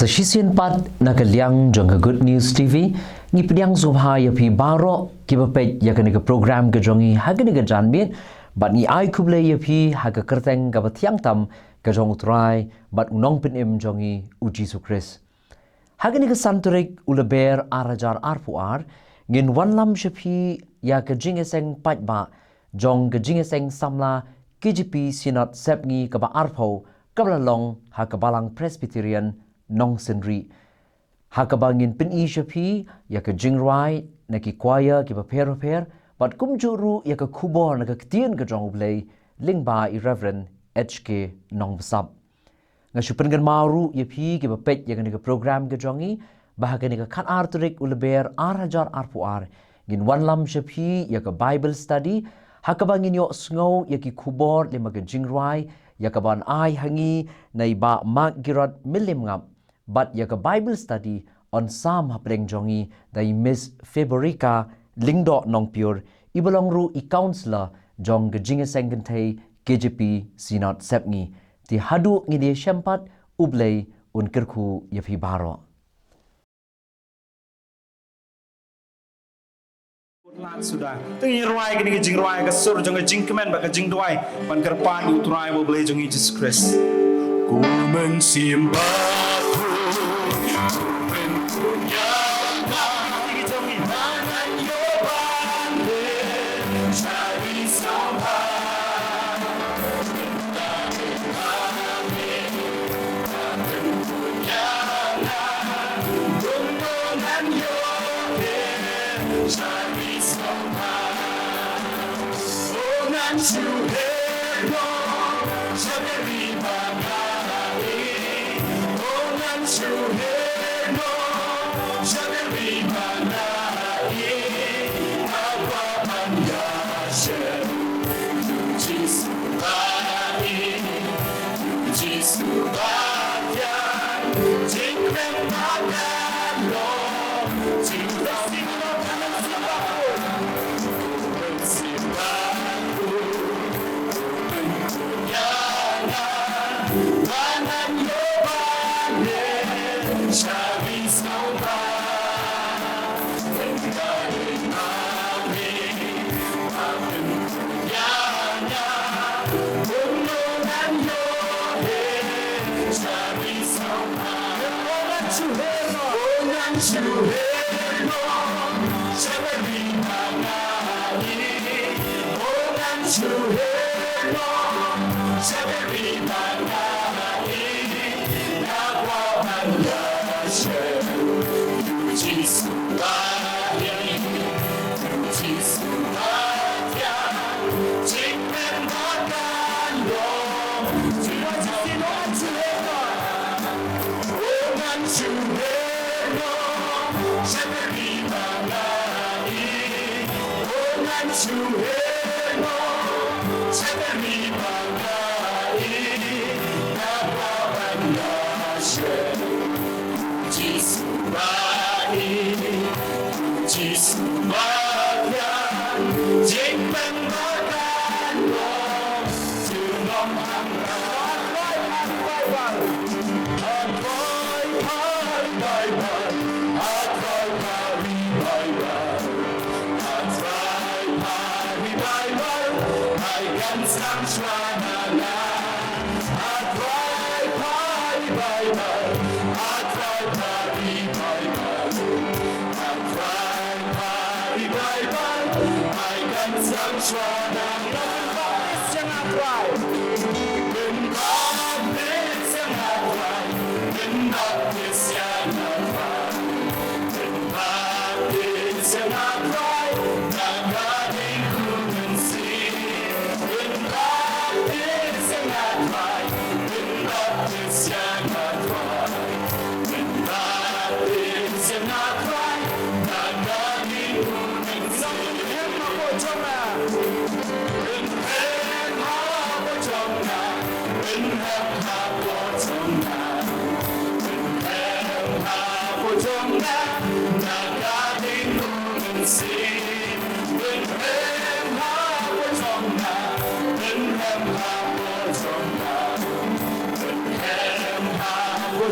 Sa sisian pat nakaliang jong Good News TV ni pediang subha ya pi baro kibapet ya kene program ke jongi hagene ke janbien bat ni ai kuble ya pi haga kerteng ka batiang tam ke jong try bat unong pin im jongi uji sukris hagene ke santurik uleber arajar arpuar ngin wanlam shepi ya ke jingeseng patba jong ke jingeseng samla KGP sinot sepngi ka ba arpo kablalong hakabalang Presbyterian nong senri hakabangin pin ishapi ya ke jingrai na ki kwaya ki per bat kumjuru ya ke kubor na ke tien ke jong blay lingba i Reverend HK nong besap ngasupen gan maru ya pi ki pet ya ke program ke jongi bahagia ni ke kan arturik uleber arajar arpuar gin wanlam shapi ya ke Bible study hakabangin yo sngow ya ki kubor lima ke jingrai ya ke ban ai hangi na iba mak girat milim ngap but ya ke Bible study on Psalm hapleng jongi dai Miss Feberica lingdo nong pure ibalong ru i counselor jong ke jingeseng gentei KGP sinot sepngi ti hadu ngidi syempat ublei un kerku ya pi baro sudah tengi ruai gini jing ruai ke sur jong jing kemen ba ke jing duai pan kerpan utrai bo blei jong Jesus Christ ku mensimbah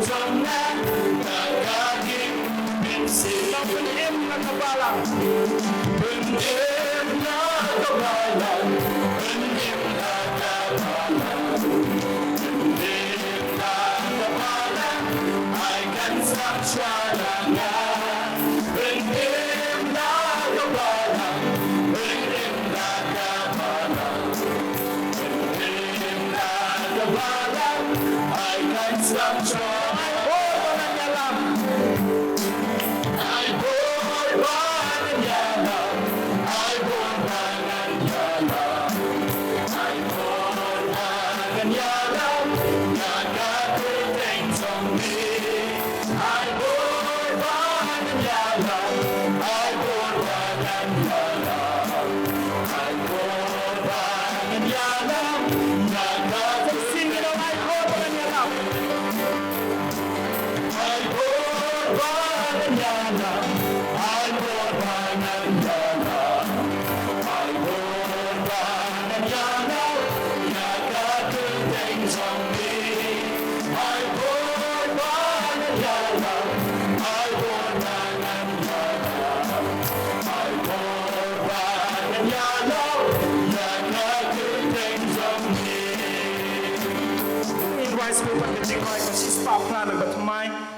Jangan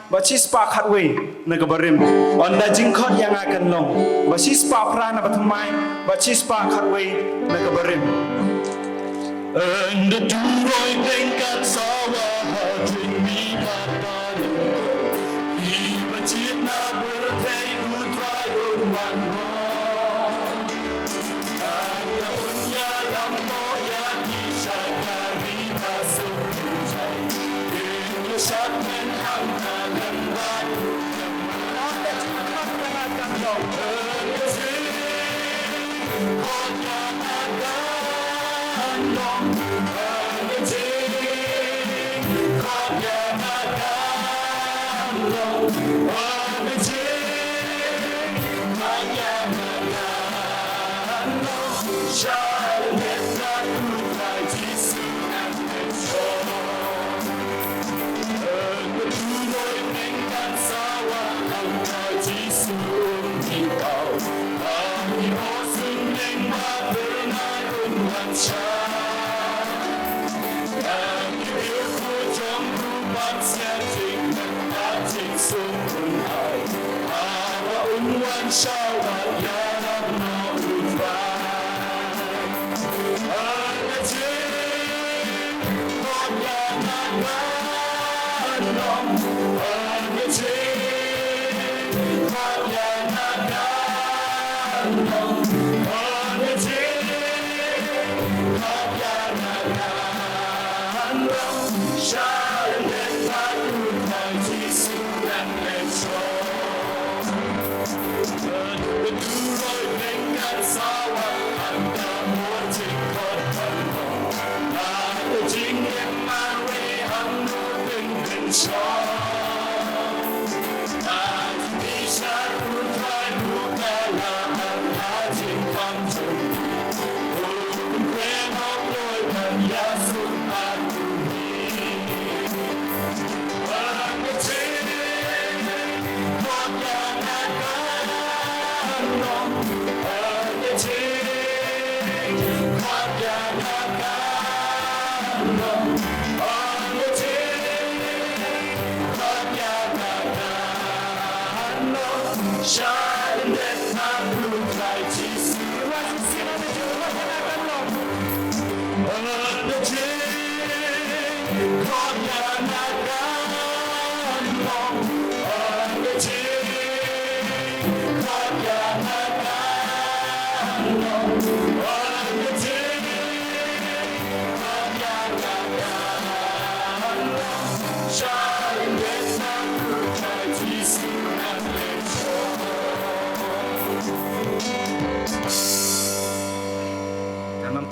Basis pakat we nagabarim onda jingkot yang akan long basis paprana batumai basis pakat we nagabarim and the turoi tingkat sawah hajin mi matanya hi bacit na bertai utrai urban ada punya lampo yang disakari masuk jai Indonesia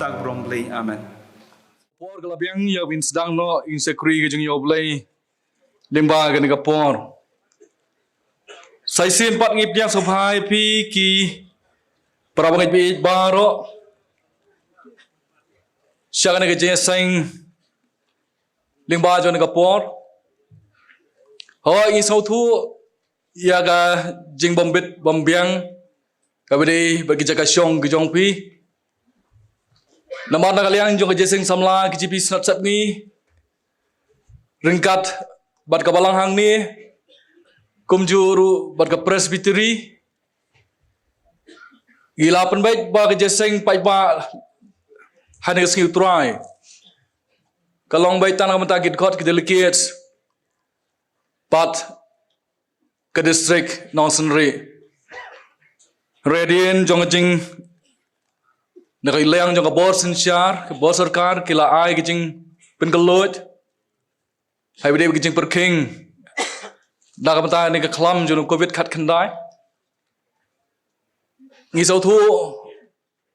tak brombley amen por galabiang ya win sedang no insekuri ke jeng yoblay limba ke nega por sai sin pat ngip yang sophai pi ki prawang bi baro siaga nega jeng sang limba jo nega por ho in sau thu ya ga jing bombit bombiang kabade bagi jaga syong ke jong pi nama nak kalian jong ke jeseng samla ke jipi snat sap ni ringkat bat kabalang hang ni kumjuru bat ke presbytery gila penbaik ba ke jeseng pai ba hanya ke utrai kalong baik tanah mentagit kot ke delegates bat ke distrik Nongsenri Radian jong jing nak ilang jong bor sensyar ke bor sarkar kila ai ke jing pengelut hai bide ke jing perking dak mata ni ke klam jong covid khat khandai ngi sau thu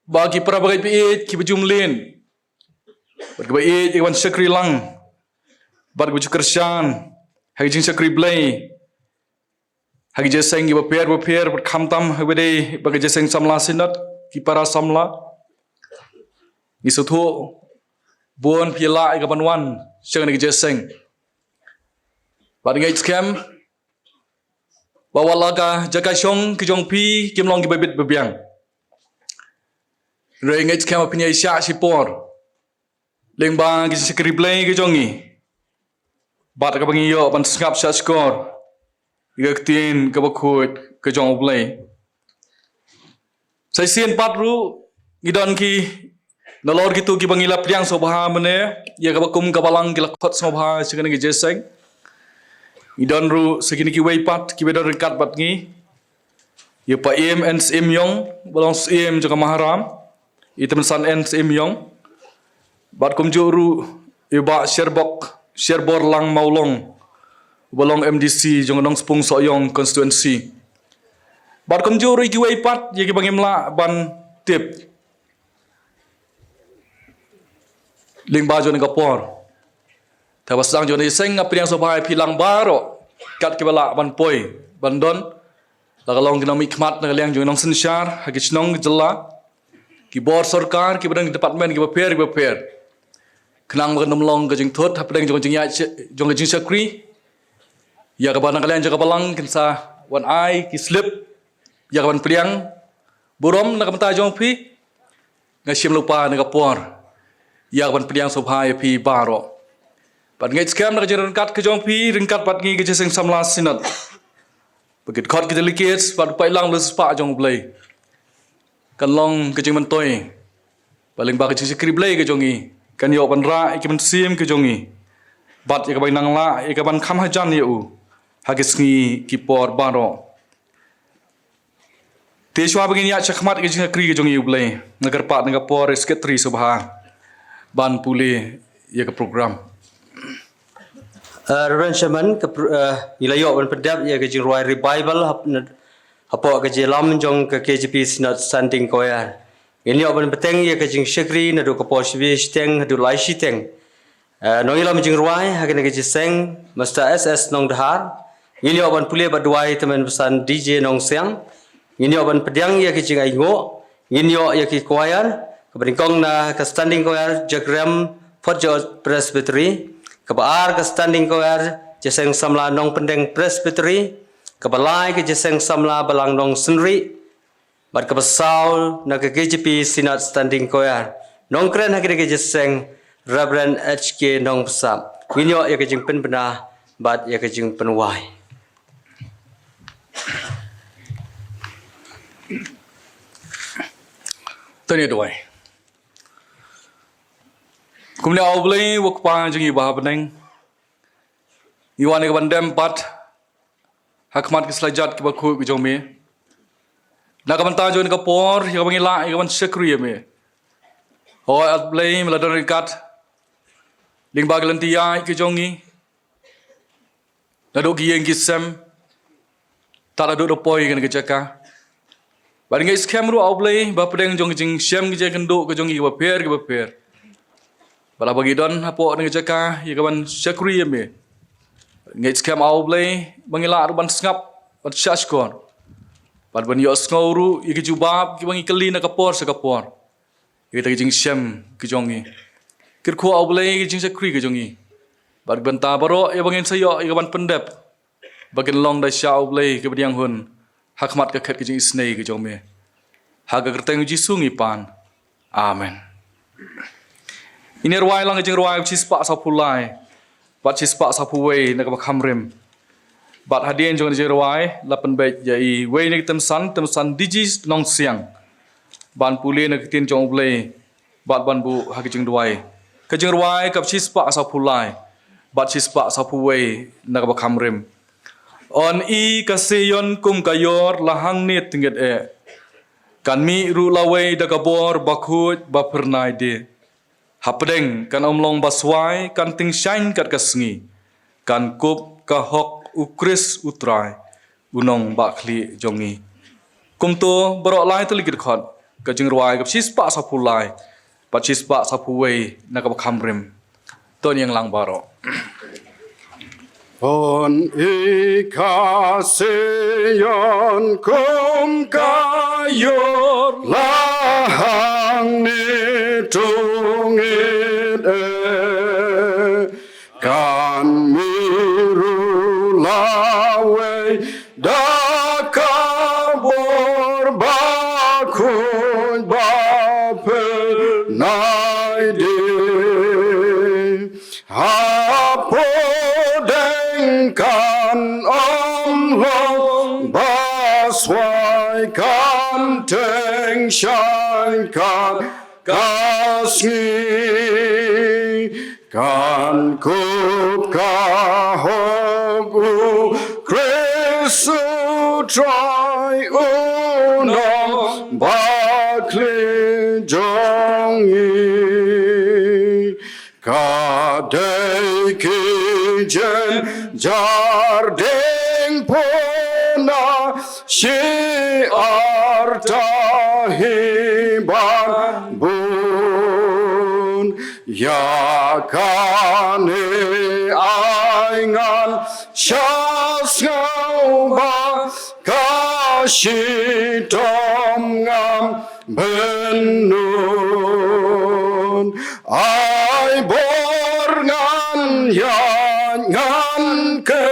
bagi para bagai pi ki bujum lin bagi bai iwan sakri lang bar buju kersyan hai jing sakri blai hagi jeseng ki baper berkamtam habede bagi jeseng samla sinat ki para samla isutu bon pila ka banwan seng ni jeseng bad ngai scam bawalaga jaga syong ki jong pi kim long ki babit bebiang re ngai scam pinya sya sipor lengba ki sekri blai ki jongi bad ka bangi yo ban skap sya skor Yaktin kabakut ke jong oblay. Saya sien patru ngidon ki nalor gitu ki bangila priang sobha mene ya kabakum kabalang ki lakot sobha segene ki jeseng. Ngidon ru segini ki weipat ki bedor rekat bat ngi. Ya pa em nsm yong balong em jaga maharam. Item san nsm yong. Bat kum juru iba sherbor lang maulong. Balong MDC jong nong spung soyong constituency. Bar komjori ki weipat ye ki bangimla ban tip. Ling ba jone kapor. Tawasang jone seng apriang sobai pilang baro. Kat ki bala ban poi bandon. Lagalong dinami khmat na liang jong nong sensyar hagi chnong jella. Ki bor sarkar ki badang department ki baper. Kenang ba nomlong ka jing thot hapdang jong jing ya jong jing sakri. Ya kaban kalian jaga balang kinsa wan ai ki slip ya kaban priang burom nak mata jong pi ngasim lupa nak por ya kaban priang sobhai pi baro pat ngai scam nak jaran kat ke jong pi ringkat pat ngi ke jeseng samla sinat begit khot ki delegates pat pai lang lus pa jong blai kan long ke jing mentoi paling ba ke jing skrip blai ke jongi kan yo ban ra ki men sim ke jongi bat ya kaban nang la ya kaban kham hajan yu hagis ngi kipor baro Teshwa begini ya chakmat ke jinga kri ke jongi ublai nagar pat nagar por sekretari subha ban puli ya ke program Reverend Shaman ke ilayo ban pedap ya ke jing ruai revival hapo ke jelam jong ke KJP sinat standing koyar ini ban peteng ya ke jing shekri nadu ke posbi steng nadu lai siteng nong ilam jing ruai hagen ke jiseng Mr SS nong dahar ini aban pulih berduai teman pesan DJ nong siang. Ini aban pediang ya ki cingai ngo. Ini ya ki choir. Keberingkong na ke standing choir Jagram Fort George Presbytery. Kebaar ke standing choir Jeseng Samla Nong Pendeng Presbytery. Kebalai ke Jeseng Samla Balang Nong Senri. Bar kebesau na ke KJP Sinat Standing Choir. Nong keren hakir ke Jeseng Reverend HK Nong Pesap. Ini ya ke jing pen benah bat ya ke jing penuai. Tanya doai. Kemudian awalnya waktu panjang iba beneng. Iwan ke bandem pat hakmat ke selajat ke baku ke jome. Nak bantah join ke por, yang bangila, yang ban sekri me. Oh awalnya meladon rekat. Ling baglantia ke jongi. Nadok yang kisem. Tak ada dopoi kan ke jaka. Baring guys kamera awalnya bapa deng jong jing syam ke jaka ndok ke jongi ke baper. Bala bagi don hapo dengan jaka ya kawan syakri ya me. Ngai skam awalnya bangila ruban sengap ban syashkor. Bal ban yo snguru ya ke jubab ke bangi keli nak kapor sakapor. Ya ta jing syam ke jongi. Kirko awalnya ke jing syakri ke jongi. Bal ban tabaro ya bangin sayo ya kawan pendep. Bagian long dah syau awalnya ke bediang hun. Hakmat ke khat ke jing isnei ke jong me. haga kerteng Jisu ngipan. Amen. Ini ruai lang jeng ruai cispak sapulai. Bat cispak sapuwei nak bakhamrim. Bat hadien jong jeng ruai lapan baik jai wei nak temsan digis nong siang. Ban pulih nak tin jong blei. Bat ban bu haga jeng ruai. Kejeng ruai kap cispak sapulai. Bat cispak sapuwei nak bakhamrim. On I kasiyon kum kayor lahang nit tingget Kan mi ru lawai dagabor bakut bapernai de. Hapdeng kan omlong baswai kan ting shain kat kasngi. Kan kup kahok ukris utrai. Unong bakli jongi. Kum tu berok lai tu ligit khot. Kajing ruai kap cispak sapulai. Pat cispak sapuwei nak bakhamrim. Ton yang lang barok. On I kasiyon kum kayor lahang nitungit kan miru lawe dakabor bakun bapenai di kan omlong baswai kan teng shan kan kasngi kan kup kahogu krisu try unong bakli jongi kadai kijen jarding puna syiar tahiban bun ya kane aingan syas ngauba kashitom ngam benun ai borngan ya ngan ke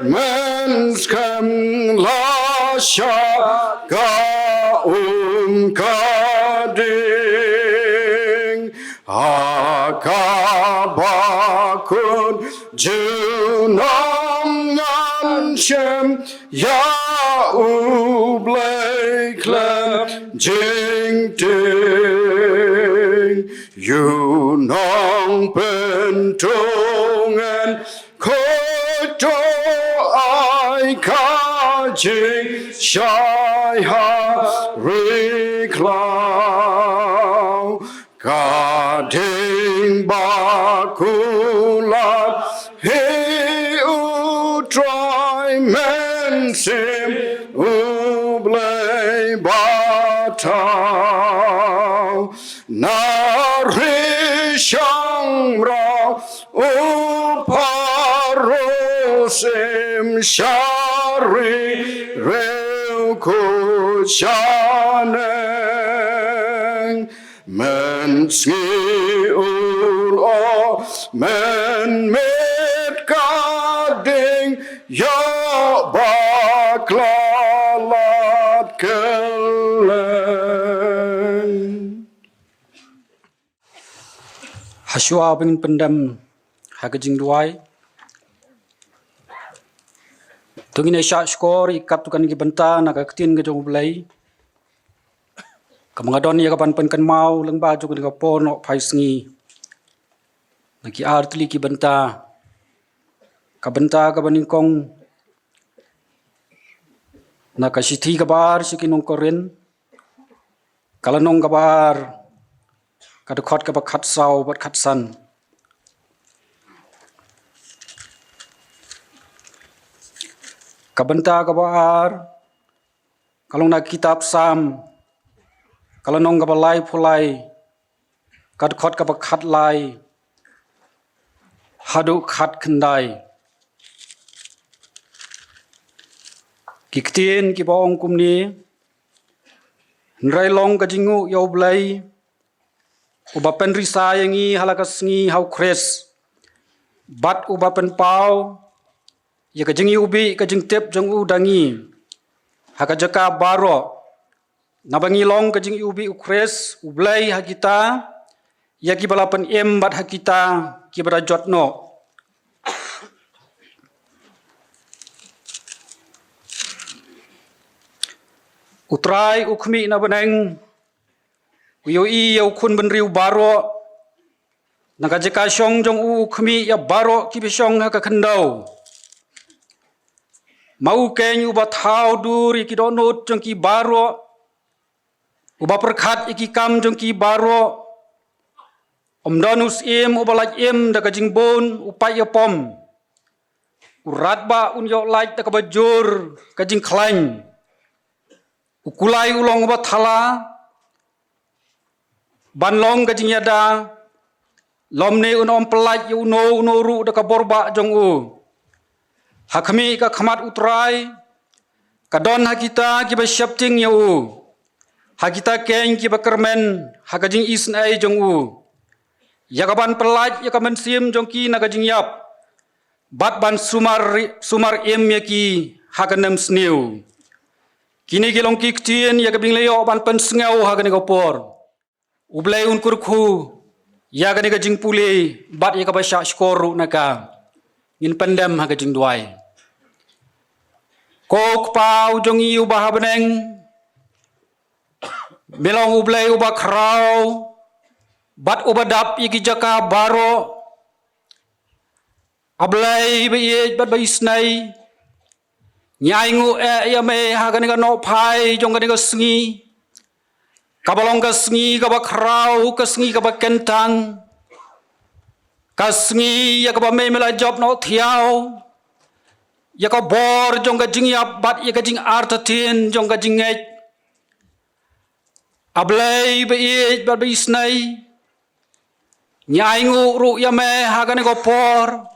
menskam lasha ka kading akabakun junam ngan shem ya ublay klem jing ting yunong pentungan koto ai kajing shai hari klau kading bakulat he utrai mensim ublay batau nari shangrau uparosim shari reu kuchaneng mensngi ulo men met kading ya baklalat keleng Haswa pengin pendam hagajing duai. Tungin Aisyah skor ikat tukan gi benta nak ketin ke jong belai. Kamangadon ya kapan penkan mau leng baju ke dengan ponok paisngi. Naki artli ki benta. Kabenta kabaningkong nak kasiti kabar sikinong koren. Kalanong kabar kadukot kabakat saw bat katsan. Kabenta kabar kalau nak kitab sam kalau nong kabalai pulai kadukot kabakat lai haduk khat kendai kiktin ki baong kumni nrai long kajingu yau blai ubapen risa yangi halakas ngi hau kres bat ubapen pau ya kajing ubi kajing tep jong udangi haka jaka baro nabangi long kajing ubi ukres ublay hakita ya ki balapan bat hakita ki bada jotno utrai ukmi na baneng uyo i ya ukun benriu baro nagajeka syong jong ukmi ya baro ki bisyong haka kendau mau keng uba thau dur iki donut jong ki baro uba perkhat iki kam jong ki baro omdonus uba laj daga jingbon upai ya pom urat ba unyo laj daga bajur kajing klain ukulai ulong uba thala banlong kajing yada lomne unom pelaj uno ru daga borba jong hakami ka khamat utrai kadon hakita ki ba shapting hakita keng ki ba kermen hakajing isnai jong yakaban pelaj yakaban sim jong ki nagajing yap bat ban sumar yaki hakanem sniu kini gilong ki ktien yakabing leo ban pen sngau hakane gopor ublay kurku yakane gajing puli bat yakaba syak skoru naka ngin pendem hakajing duai kok pau jong i ubah beneng melong ublay ubah krau bat ubadap iki jaka baro ablay be bat baisnai nyai ngu ya me hagane ga no pai jong ga sngi kabalong ga sngi ga ba krau ka sngi ga ba kentang ka sngi ya ga ba me mela job no thiau ya ka bor jong ga jing ya bat ya ga jing artatin jong ga jing ngej ablay be bat baisnai nyai ngu ru ya me hagane go por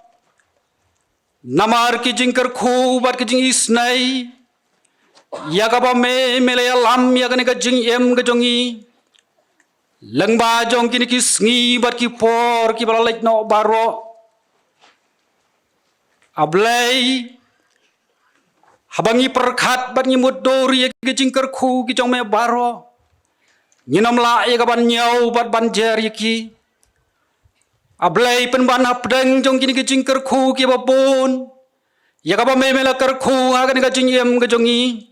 namar ki jingker khu bat ki jing isnai ya ga ba me melaya lam ya ga ne ga jing ga jongi lengba jong kini ki sngi bat ki por ki bala lek no baro ablay habangi perkhat bat ngi mudori ya ga jingker khu ki jong me baro nginam la ya ga ban nyau bat ban jer ki ablay penban apdeng jong kini kicing kerku ki babon ya kaba memela kerku haga ni kacing ga jongi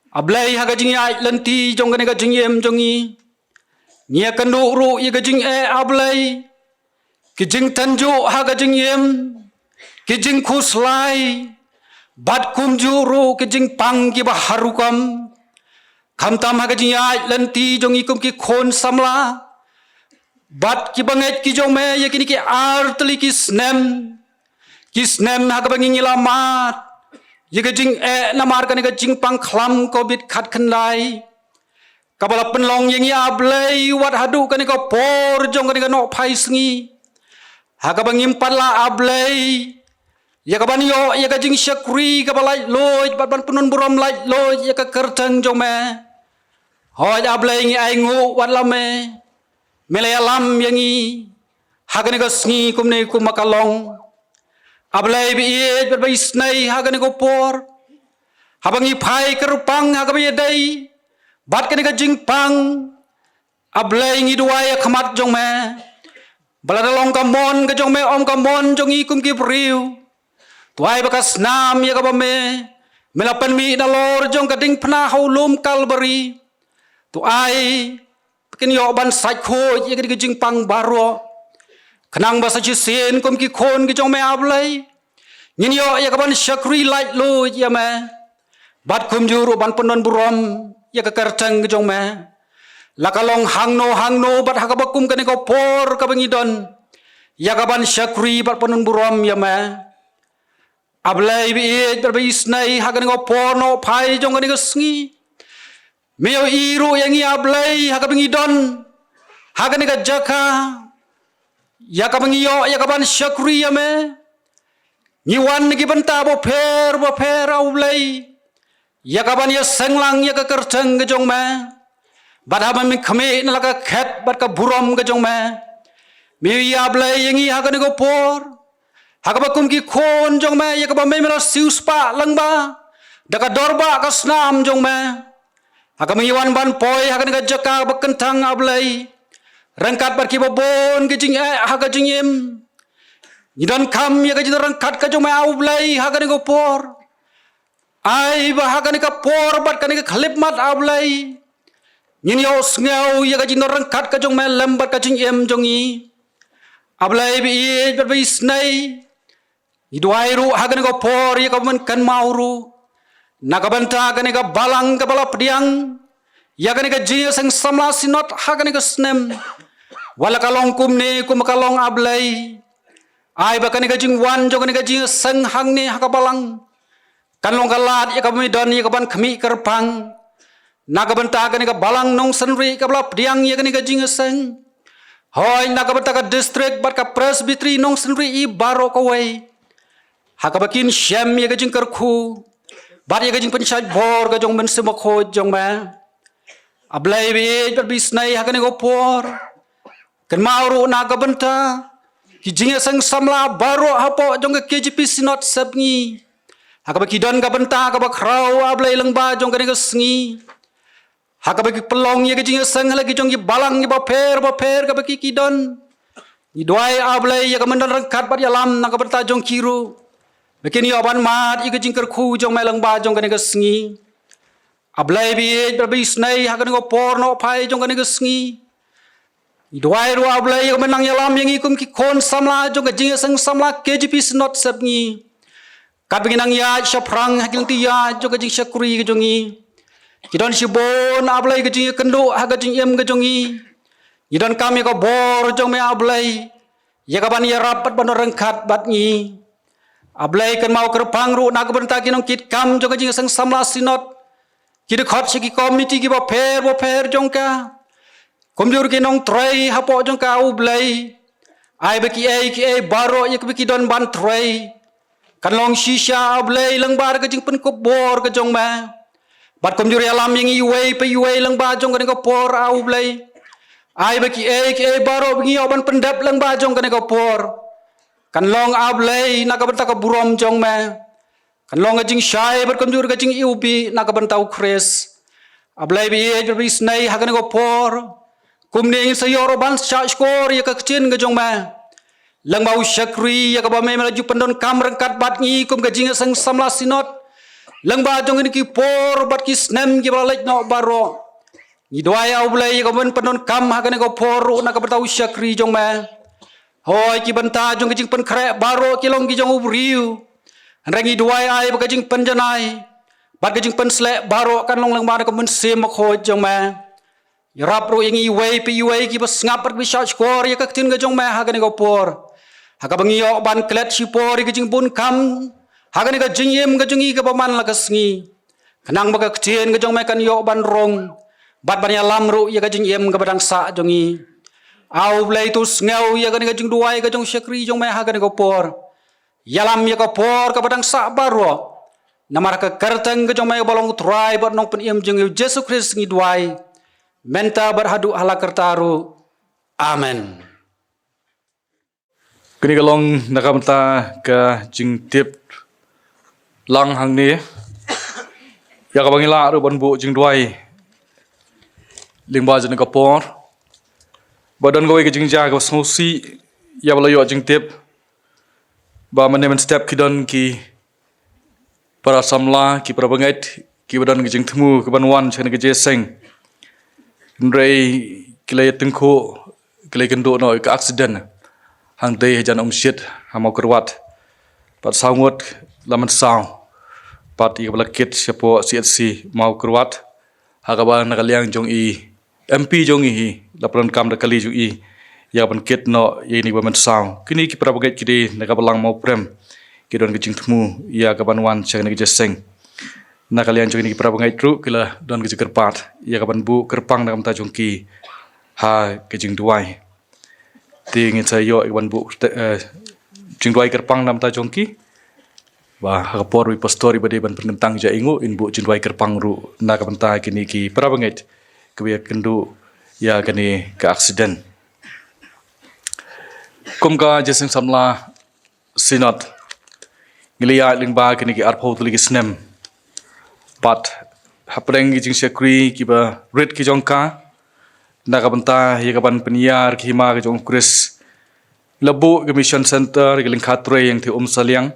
ablay haga jing ai lenti jong ga kacing jongi nia kendu ru ya kacing ablay kijing tanju haga jing kijing kuslai bat kumju ru kijing pang ki baharukam kamtam haga jing ai lenti jongi kum ki khon samla bat ki banget ki jong me ya kini ki artli ki snem haga bangi lamat ya ga jing namar kan ga jing pang khlam ko bit khat khandai kabala penlong yang ya ablay wat hadu kan ga por jong kan ga no phai sngi haga bangi pala ablay ya ga ban yo ya ga jing syakri kabala loj bat ban punun buram laj loj ya ga kertang jong me hoj ablay ngi ai ngu wat lame melaya lam yangi hagane ga sngi kumne kumakalong ablay bi berbisnai hagane go por habangi phai kerupang hagabe dai bat kane ga jingpang ablay ngi duaya khamat jong me baladalong kamon ga jong me om kamon jong i kum ki priu tuai bakas nam ya ga ba me melapan mi dalor jong ga ding phna haulum kalbari tuai kini yo ban sai kho ye ki jing pang baro kanang basa chi sen kom ki khon ki jong me ablay nyin yo ya ban syakri lai lo ya me bat kum juru ban penon burom ya ka kertang ki jong me lakalong hangno bat hakabakum kani ko por ka bangidon ya ka ban syakri bat penon burom ya me ablay bi berbisnai hagan ko por no phai jong kani ko sngi meo iru yang i ablay hakabangi don hakane ga jaka yakabangi yo yakaban syakri yame nyiwan gi banta bo pher ablay yakaban ya senglang ya ka kerteng ga jong me badha min khame nalaka khet bat ka burom ga jong me meo i ablay yang i hakane go por hakabakum ki khon jong me yakaba me mela siuspa langba daga dorba ka snam jong me Agam iwan ban poi hagan ga jaka bakentang ablay. Rangkat bar kibabon ke jing haga jing em. Nidan kam ya ga jing rangkat ka jong mai ablay hagan ga por. Ai ba hagan ga por bat kan ga khalip mat ablay. Nyin yo sngau ya ga jing rangkat ka jong mai lambat ka jing em jong i. Ablay bi ber bi snai. Iduai ru hagan ga por ya ga man kan mauru. Nakabanta gani ka balang ka bala pediang ya gani ka jia sang samla sinot ha gani ka snem wala kalong kumne kum kalong ablay ai ba gani ka jingwan jo gani ka jia sang hang ne ha ka balang kanlong kalat ya ka midon ya ka ban khmi karpang nakabanta gani ka balang nong sanri ka bala pediang ya gani ka jia sang hoy nakabanta ka district bat ka presbytery nong sanri I baro ka wai ha ka bakin syam ya ka jing karku Bari ka jing pensyait bor ka jong mensemak hoj jong ma. Ablay bi ber bisnai hakan go por. Kan mauru na ka benta. Ki jing sang samla baro hapo jong ka KJP sinot sabngi. Haka ba kidon ka benta ka ba kraw ablay lang ba jong ka sngi. Haka ba ki pelong ye ka jing sang lagi jong ki balang ki ba per ka ba ki kidon. Ni doai ablay ya ka mendan rangkat bar yalam na ka benta jong kiru. Bikin yo ban mat ika jingkar khu jong mai lang ba jong kan sngi ablay bi berbis nei ha kan go porno pai jong kan sngi idwai ru ablay ko menang yalam yang ikum ki kon samla jong ka jing sang samla KJP snot sabngi kat binang ya shaprang hakil ti ya jong ka jing syakuri ka jongi kidon sibon ablay ka jing kendo ha ka jing em ka jongi idon kami ko bor jong mai ablay ya ka ban ya rapat ban rengkat bat ngi Ablay kan mau kerpang ru nak benta kinong kit kam jong jing sang samla sinot kid khot siki committee ki ba per jong ka komjur kinong tray hapo jong ka ublay ai beki ai baro ye ki don ban tray kan long shisha ablay lang bar ka jing pen ko bor ka jong ma bat komjur alam yang iway pe iway lang ba jong ka por ublay ai beki ai baro begi oban pendap lang ba jong ka por kan long ablay nakabenta ka burom jong ma kan long jing shai ber konjur ka jing iubi nakabenta ukres ablay bi bi snai hagan go por kumne in sayoro ban cha skor ya ka kchin ga jong ma lang bau syakri ya ka ba me melaju pendon kam rengkat bat ngi kum ka jing sang samla sinot lang ba jong ni ki por bat ki snem ki balaj no baro ni doaya ablay ka men pendon kam hagan go por nakabenta syakri jong ma Hoi ki benta jong kijing pen krek baro kilong ki jong ubriu. Rangi duai ai ba kijing pen janai. Bat kijing pen slek baro kan long lang ba ka men sem khoj jong ma. Yarap ro yang iwei pi iwei ki bas ngap per bisa skor ya ka tin ga jong ma ha ga ni go por. Ha ka bangi yo ban klet si por ki jing bun kam. Ha ga ni ga jing yem ga jong i ka paman la ka sngi. Kanang ba ka tin ga jong ma kan yo ban rong. Bat ban ya lam ro ya ka jing yem ga badang sa jong i. Au blay tu ngau ya kan jing duai ka jong syakri jong mai ha kan ko por yalam ya ko por ka badang sa baro namar ka kartang ka jong mai bolong try bot nong pen jong Yesus Kristus ngi duai menta berhadu hala kertaru amen Kini kalong nakamta ka jing tip lang hang ni ya ka bangila ru ban bu jing duai lingba jen ka por Badan gawe ke jing ja ka snosi ya bala yo jing tip ba manemen step kidon ki para samla ki para bangait ki badan ke jing temu ke banwan chen ke jeseng ndrei kilay tengko kilay kendo no ka accident hang dei jan shit hamau kerwat pat sangot laman sang pat i bala kit siapo CSC mau kerwat hagaba nakaliang jong i MP jong i laporan kam da kali ju i ya ban kit no ye ni baman sang kini ki prabaget kidi nakabalang mau prem kidon gijing temu ya kaban wan chang ni jeseng nakalian jong ni prabaget tru kila don gijing kerpat ya kaban bu kerpang nakam ta jong ki ha gijing duai ting sa yo iwan bu jing duai kerpang nam ta jong ki ba rapor wi pastori bade ban penentang ja ingu in bu jing duai kerpang ru nakam ta kini ki prabaget kebia kendu ya kani ke accident kum ka jeseng samla sinot ngilia lingba kini ki arpho tuli ki snem pat hapdeng gijing sekri kiba red ki jongka nakabanta yakaban penyiar khima ke jong Chris lebu ke mission center ke lingkhatre yang thi saliang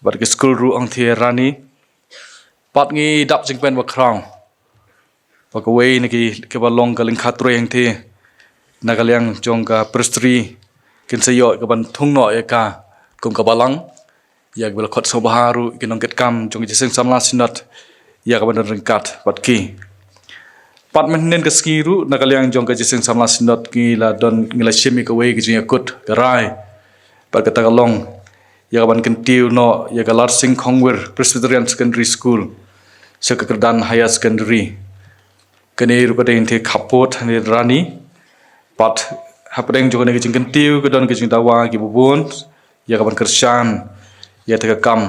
bat ke school ru ang thi rani pat ngi dap jing pen wa krang wa ko wei niki ke balong ke lingkhatre yang thi nakaliang jong ka prestri kin sayo ke ban thungno eka kum ka balang yak bel khot so baharu kinong ket kam jong jiseng samla sinat ya ka ban ringkat pat ki pat men ke skiru nakaliang jong ka jiseng samla sinat ki la don ngila shimi ka wei ki jing yakut garai pat ka tagalong ya ka ban kentiu no ya ka larsing khongwer presbyterian secondary school sekekerdan higher secondary kene rupa deng the khapot ni rani pat hapdeng jong ne ki jing kentiu ka don ki jing dawa ki bubun ya ka ban kersan ya teka kam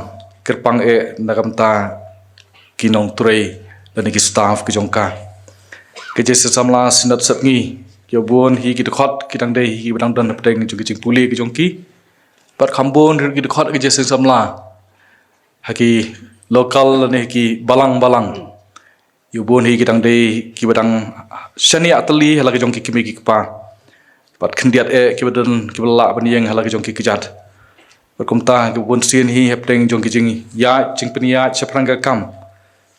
kerpang nakamta kinong turei dan iki staff ke jongka ke jese samla sinat satngi yo bon hi ki khot ki dang dei hi badang dan pedeng ni jing puli ke jongki pat khambon ki khot ke jese samla haki lokal ne ki balang yo bon hi ki dang dei ki badang shani atli hala ke jongki kimi ki pa pat khendiat ki badan ki bala banieng hala ke jongki kijat berkumta ke bun sin hi hepdeng jong kijing ya jing penia chapranga kam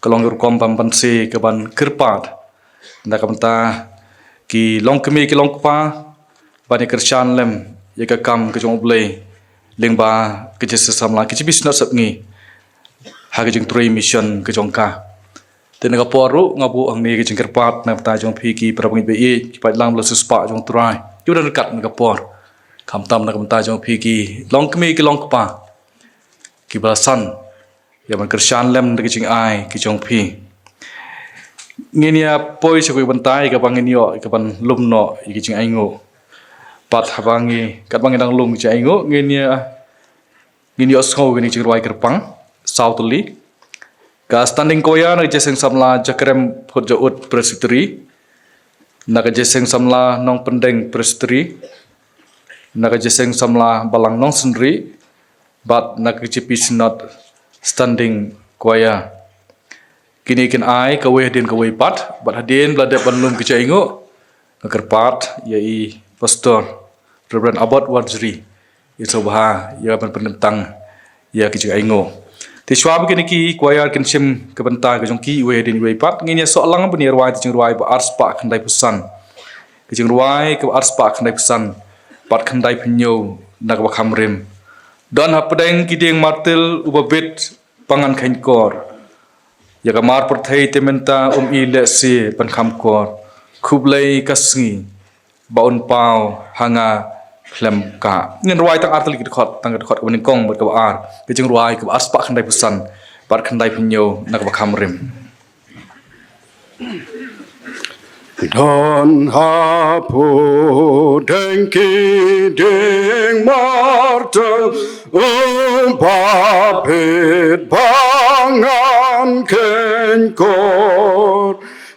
kalong kom pampanse ke ban kirpat nda kamta ki long kemi ki long pa bani kershan lem ye ka kam ke jong blei lengba ke jese samla ki bis na sapngi ha ke jing trei mission ke jong ka ten ga poru ngabu ang ni ke jing kirpat na ta jong phi ki prabang be ki pat lang lo suspa jong trai yu dan kat ga por kam tam na kam ta jong phi ki long kemi ki long pa ki balasan ya man kershan lem de jing ai ki jong phi nginia poi se ko bantai ka bangin yo ka ban lum no ki jing ai ngo pat habangi kat bangin dang lum ki ai ngo nginia sko ni jing roi kerpang southly ka standing koya na jeseng samla jakrem phot jaut presbytery na ka jeseng samla nong pendeng presbytery naga jeseng samla balang nong sendri but naga jipis not standing kwaya kini kin ai kawe din kawe pat but hadin blade banlum ki chaingo ngakerpat yai pastor Reverend Abad Wadzri itu bah ya penentang ya ki chaingo ti swab kini ki kwaya kin sim ke benta ke jongki we din we pat ngini soalang bani ruai ti ruai ba ars pa khandai pesan ki ruai ke ars pa khandai pesan pat khandai penyo nak bakam rem dan hapdeng kideng martel ubabet pangan khankor ya kamar perthai tementa ile si pan khamkor khublei kasngi baun pau hanga klem ka ngin ruai tang artel ki khot tang khot ko ning kong bot ka ar ke jing ruai ke ars pa khandai pesan pat khandai penyo nak bakam rem Dan hapu dengki deng martel babit bangan kenkor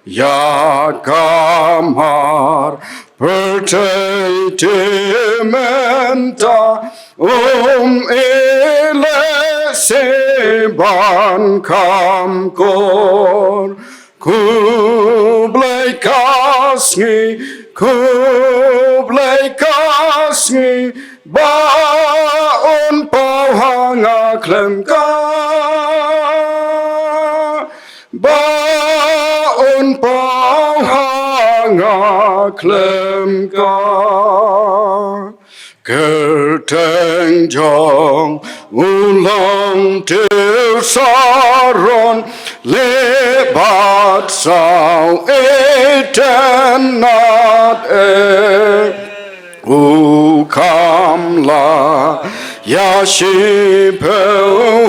ya kamar percaya dementa ele seban kamkor Kublai kasngi baon pau hanga klem ka baon pau hanga klem ka kerteng jong ulang tir saron lebat sau etenat ukamla yashipeu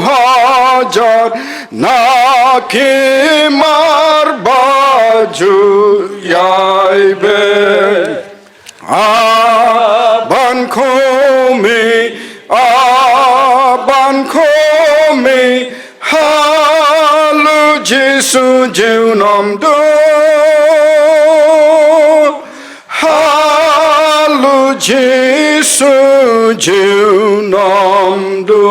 hajat nakimar baju yaibe aban komi halu Jesu jeu nam do halu Jesu jeu nam do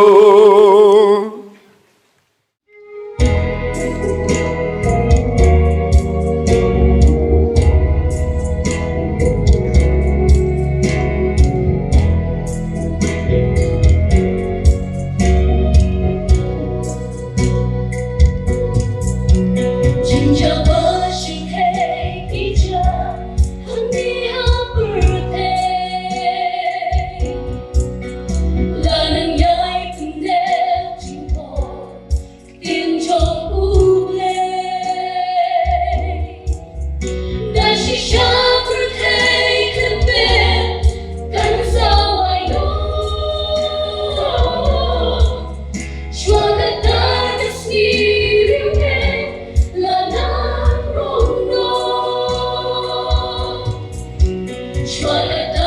Hãy subscribe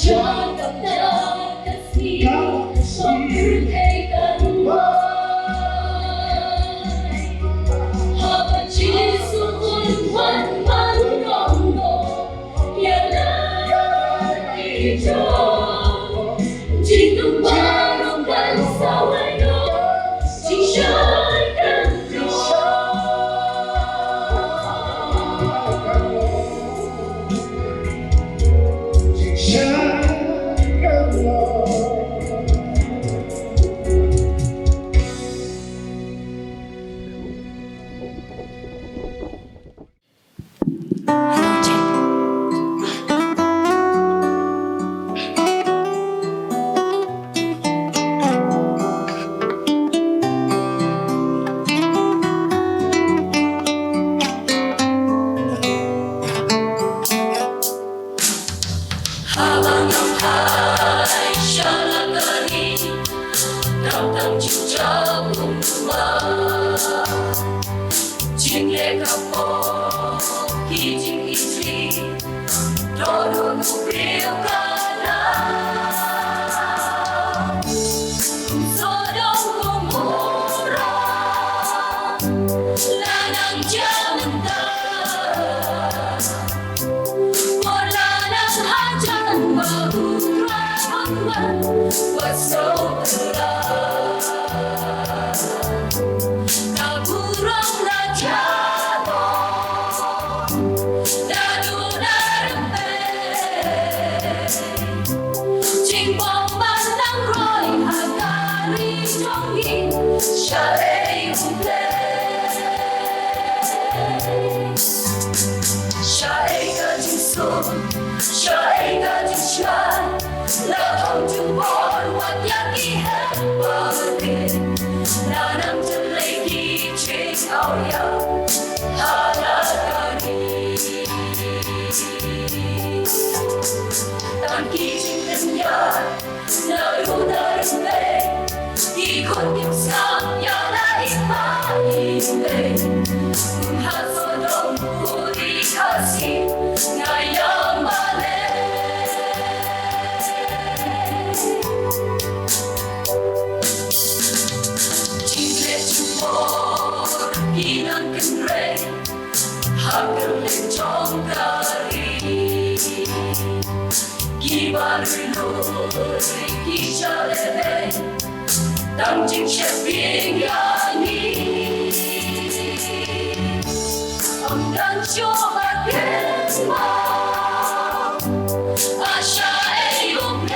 cho kênh Ghiền Mì Gõ để không bỏ lỡ những video hấp dẫn. 학교는 정갈이 기반을 누리기 전에 당진 셰핑양이 엄단 쇼하겠마 아샤의 용례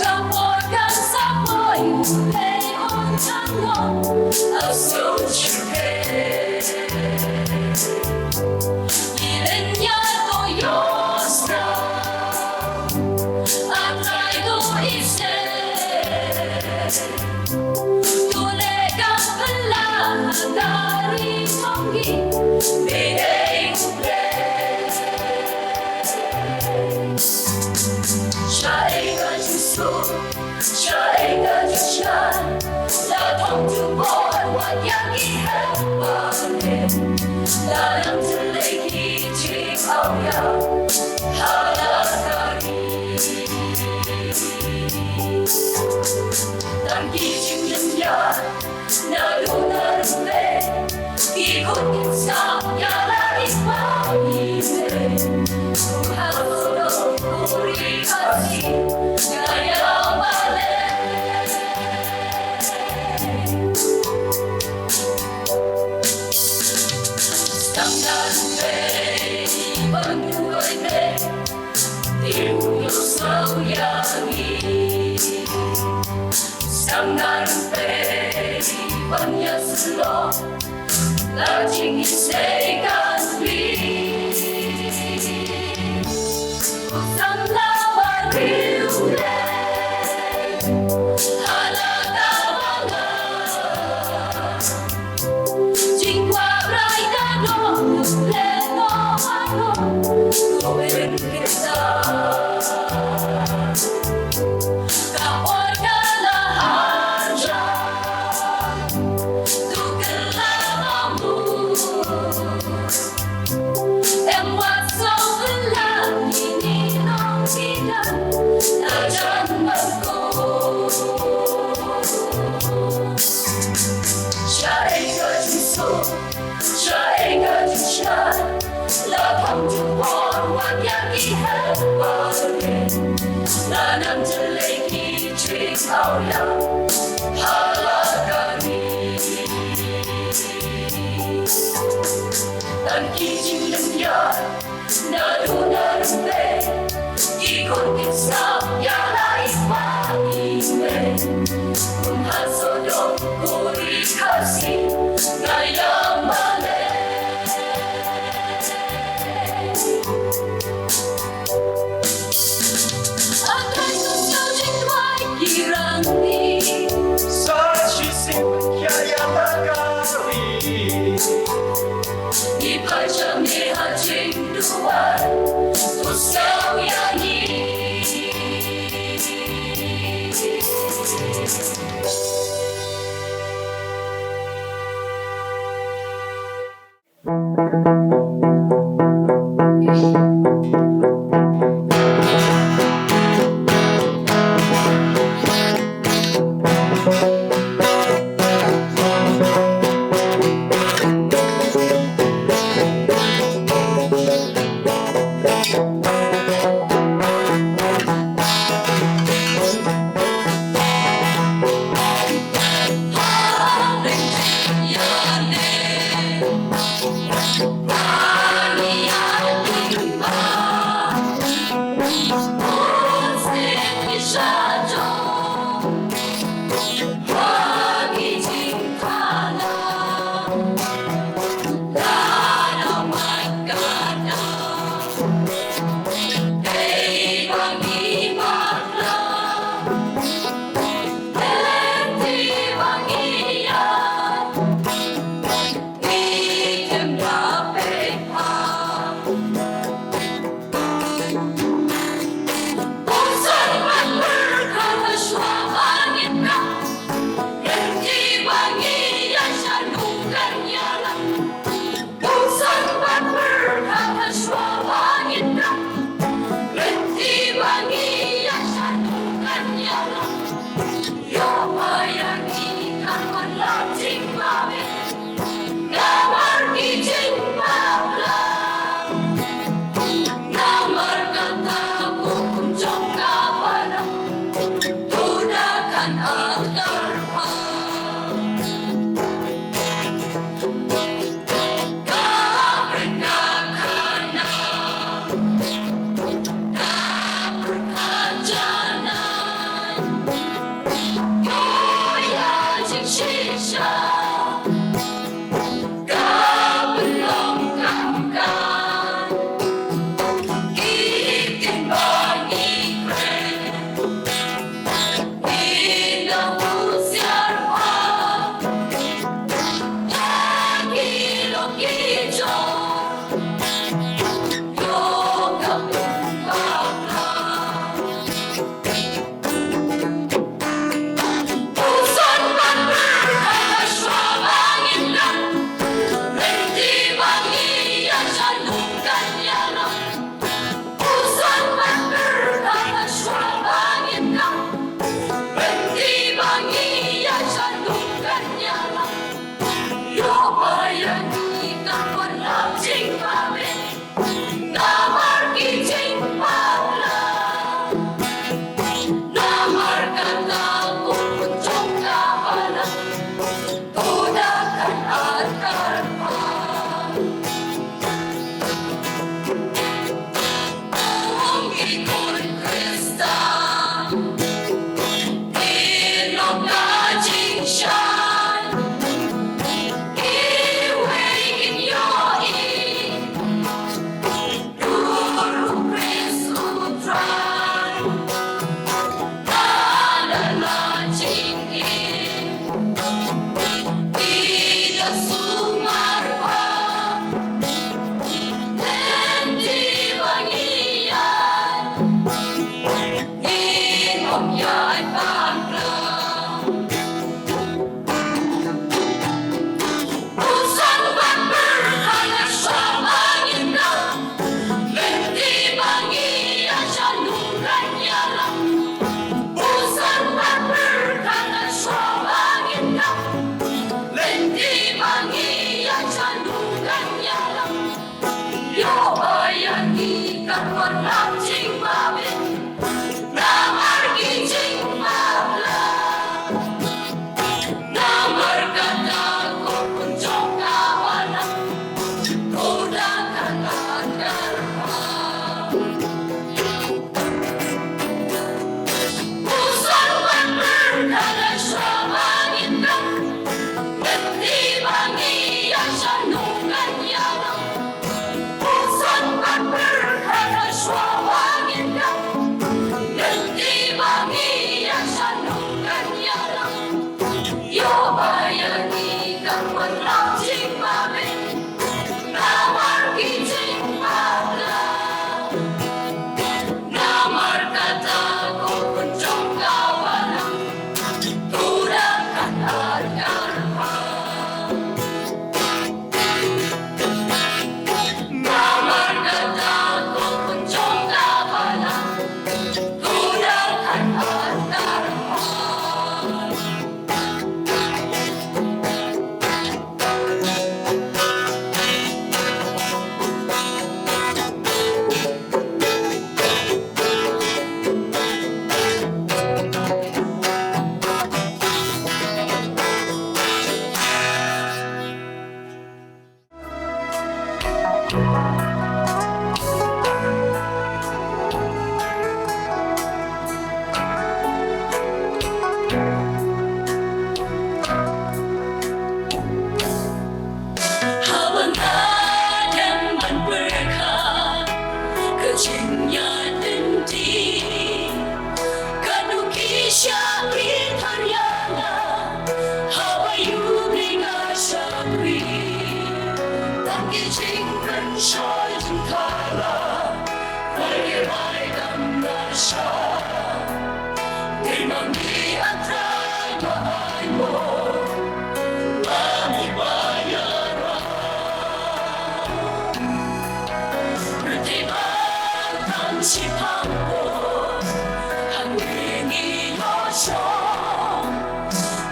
정보간 사보이 해온 장로 아소출해 이는 야도 요사 아트라이도 이세 눈에가 흘러다리 성기 미래의 우레 샤이가 주소 샤이가 주샤 나 통주보 완양이 해버린 나랑 들레기 지가오야 하나가리 남기 죽는 야 나도 나름대 이곳 인상 야라리 파이네 하루로 우리 같이 가야만해 상나는데 번누어있네 띠우요서양이 상나는데 번야슬로 나중에 세간비 우산나와 리우레 하나다와나 징과브라이다노 레노하노 고백했다 가월가나 하자 두글라마무 em mắt sâu lặng nhìn non khi đắm ở chân mắt cô Shaiga juso Shaiga jusha La thong chu por wan yaki hepare La nam teleki chik auya halagari Dan kijing lenya na lunarbe Ikot insam yala ismaime Kumhasodok kuri kasi ngayamane Akan kusojin wai kirangni 이발점이 하진 두알 도사우양이 已经人说已经开了，未来的那啥，给了你安排的爱我，把你把呀啦，日提巴当起磅礴，还与你有手。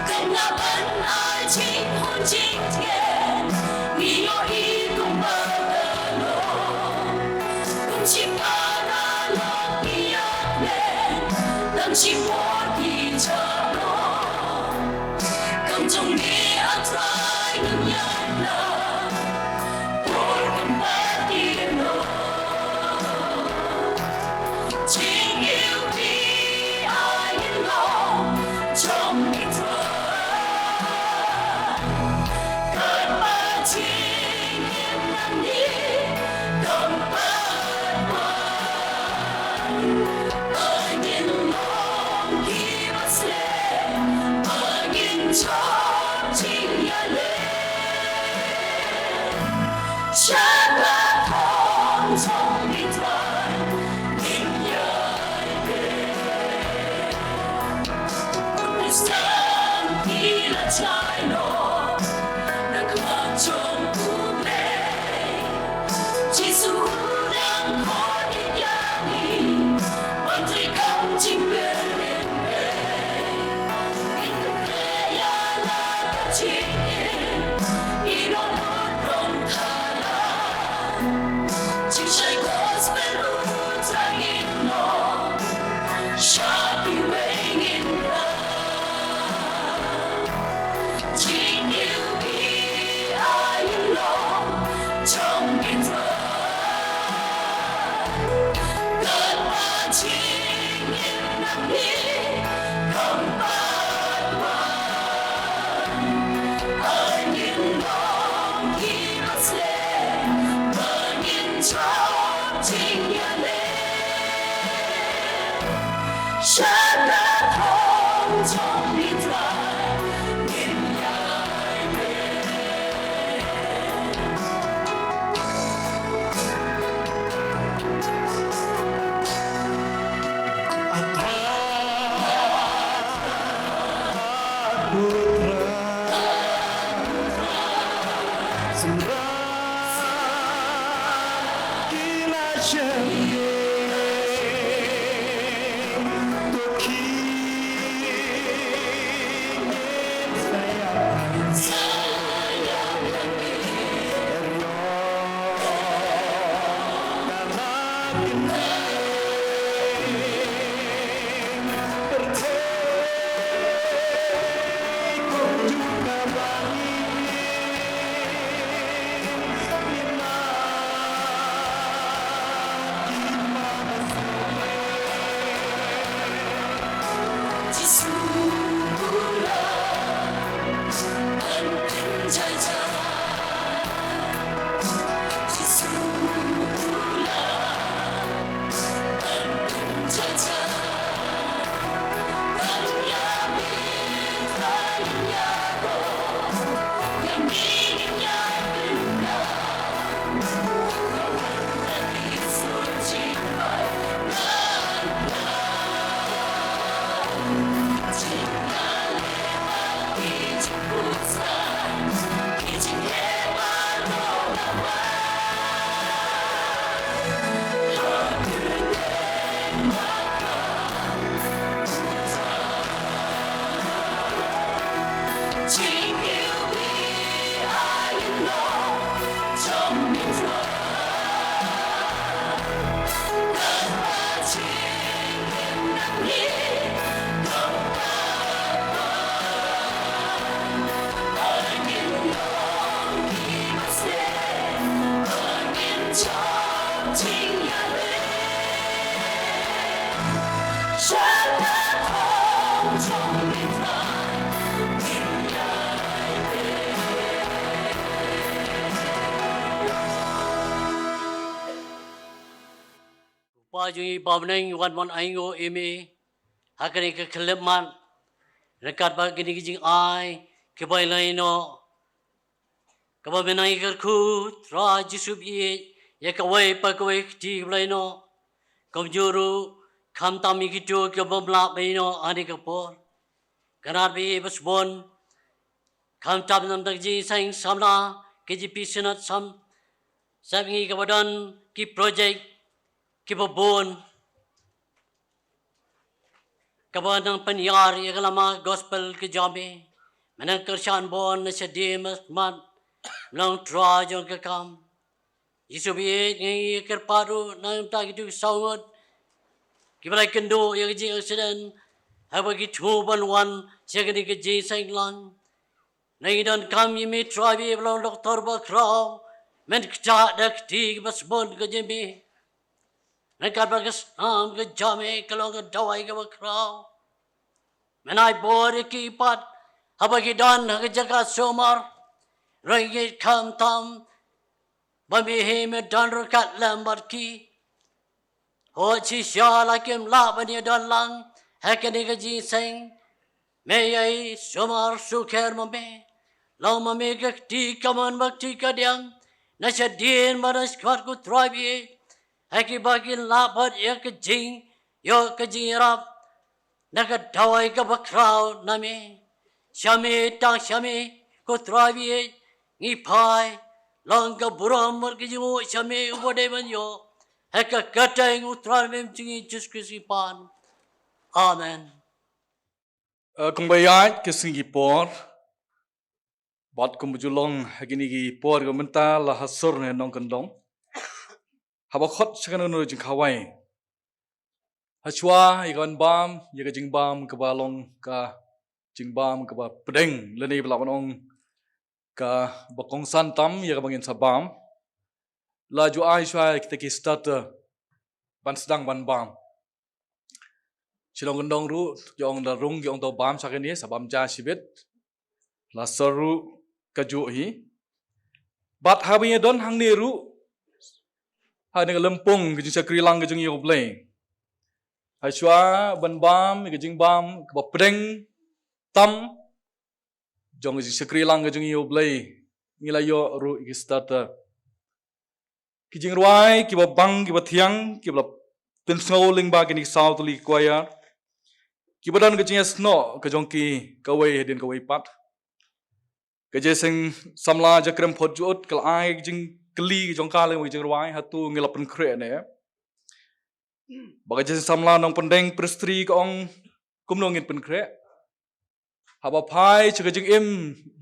跟那份爱情换今天，你有一个梦的路，共情把那路一样远，当起我的着落，更重你安在能样的，我更把的路，情有比爱的路，重一段。下个痛从一段明夜，三地了拆落，那个中不累，几次忽然可以压力，反对抗进别人背，你的黑呀那个情意，一路不容他。其实我是被路在引导，傻逼为引导，情有比爱引导，从一段，更把情引导你，更把爱引导一把线。朝今夜里，山的痛从你在天涯边。Pajui babneng wan wan aingo eme hakane ke kelepman rekat ba gini gijing ai ke bai laino kaba menai kerku tra jisub ye ya kawai pa kawai ti blaino kom juru kam tami gitu kaba blak baino ani kapor kanar bi basbon kam tam nam tak ji sang samna KGP senat sam sabi kabadan ki project ki babon kabadan penyar ya kalama gospel ke jame menang kersan bon na sedemas man lang tra jong ke kam Yesu bi ngi kerparu nang ta gitu saungot ki balai kendo ya ji accident haba ki chuban wan segani ke ji sang lang nai dan kam yimi tra bi belong doktor ba krau men kja dak ti bas bon ke jemi nai ka bagas am ke jame kalau ke dawai ke ba krau menai bor ki pat haba ki dan ke jaga somar rai kam tam Bami heme dan rokat lambat ki. Ho chi sha la kem la bani dan lang. Hakani ka ji seng. Me yai somar suker mame. Lau mame ka ti kaman bakti ka diang. Nasya din maras kwat ku trabi. Haki bakin lapat ya ka jing. Yo ka jing rap. Naka dawai ka bakraw name. Syame tang syame ku trabi. Ngipai. Langka buram markijimu syame ubade banyo. Heka kata yang utran mem cingi Yesus Kristus pan. Amen. Kembali ke Singapore. Bat kumujulong hagini ki por gementa la hasur ne nong kendong. Habakot sekarang nuru jeng kawai. Hachwa ikan bam, jaga jeng bam kebalong ka jeng bam keba pedeng leni belakang ong ka bakong santam ya ka bangin sabam. Laju Aisyah kita ki starter ban sedang ban bam. Silong kendong ru jong darung jong tau bam sakini sabam ja sibit. La seru kaju hi. Bat habinya don hang niru. Ha dengan lempung ke jeng krilang ke jeng yoblay. Aisyah ban bam ke jeng bam ke pedeng tam jong ke jeng krilang ke jeng yoblay. Ngilayo ru ki starter. Ki jing ruai, ki bang, ki tiang, ki pensngoling ba ki saw tuli kwaya. Ki badan ke jing sno ke jong ki kawai hedin kawai pat. Ke jeseng samla jakrem phojut kal ai jing kli ki jong kale ki jing ruai hatu ngilapen kre ne. Ba jeseng samla nong pendeng prestri ka ong kumno ngin pen kre. Haba pai che ke jing im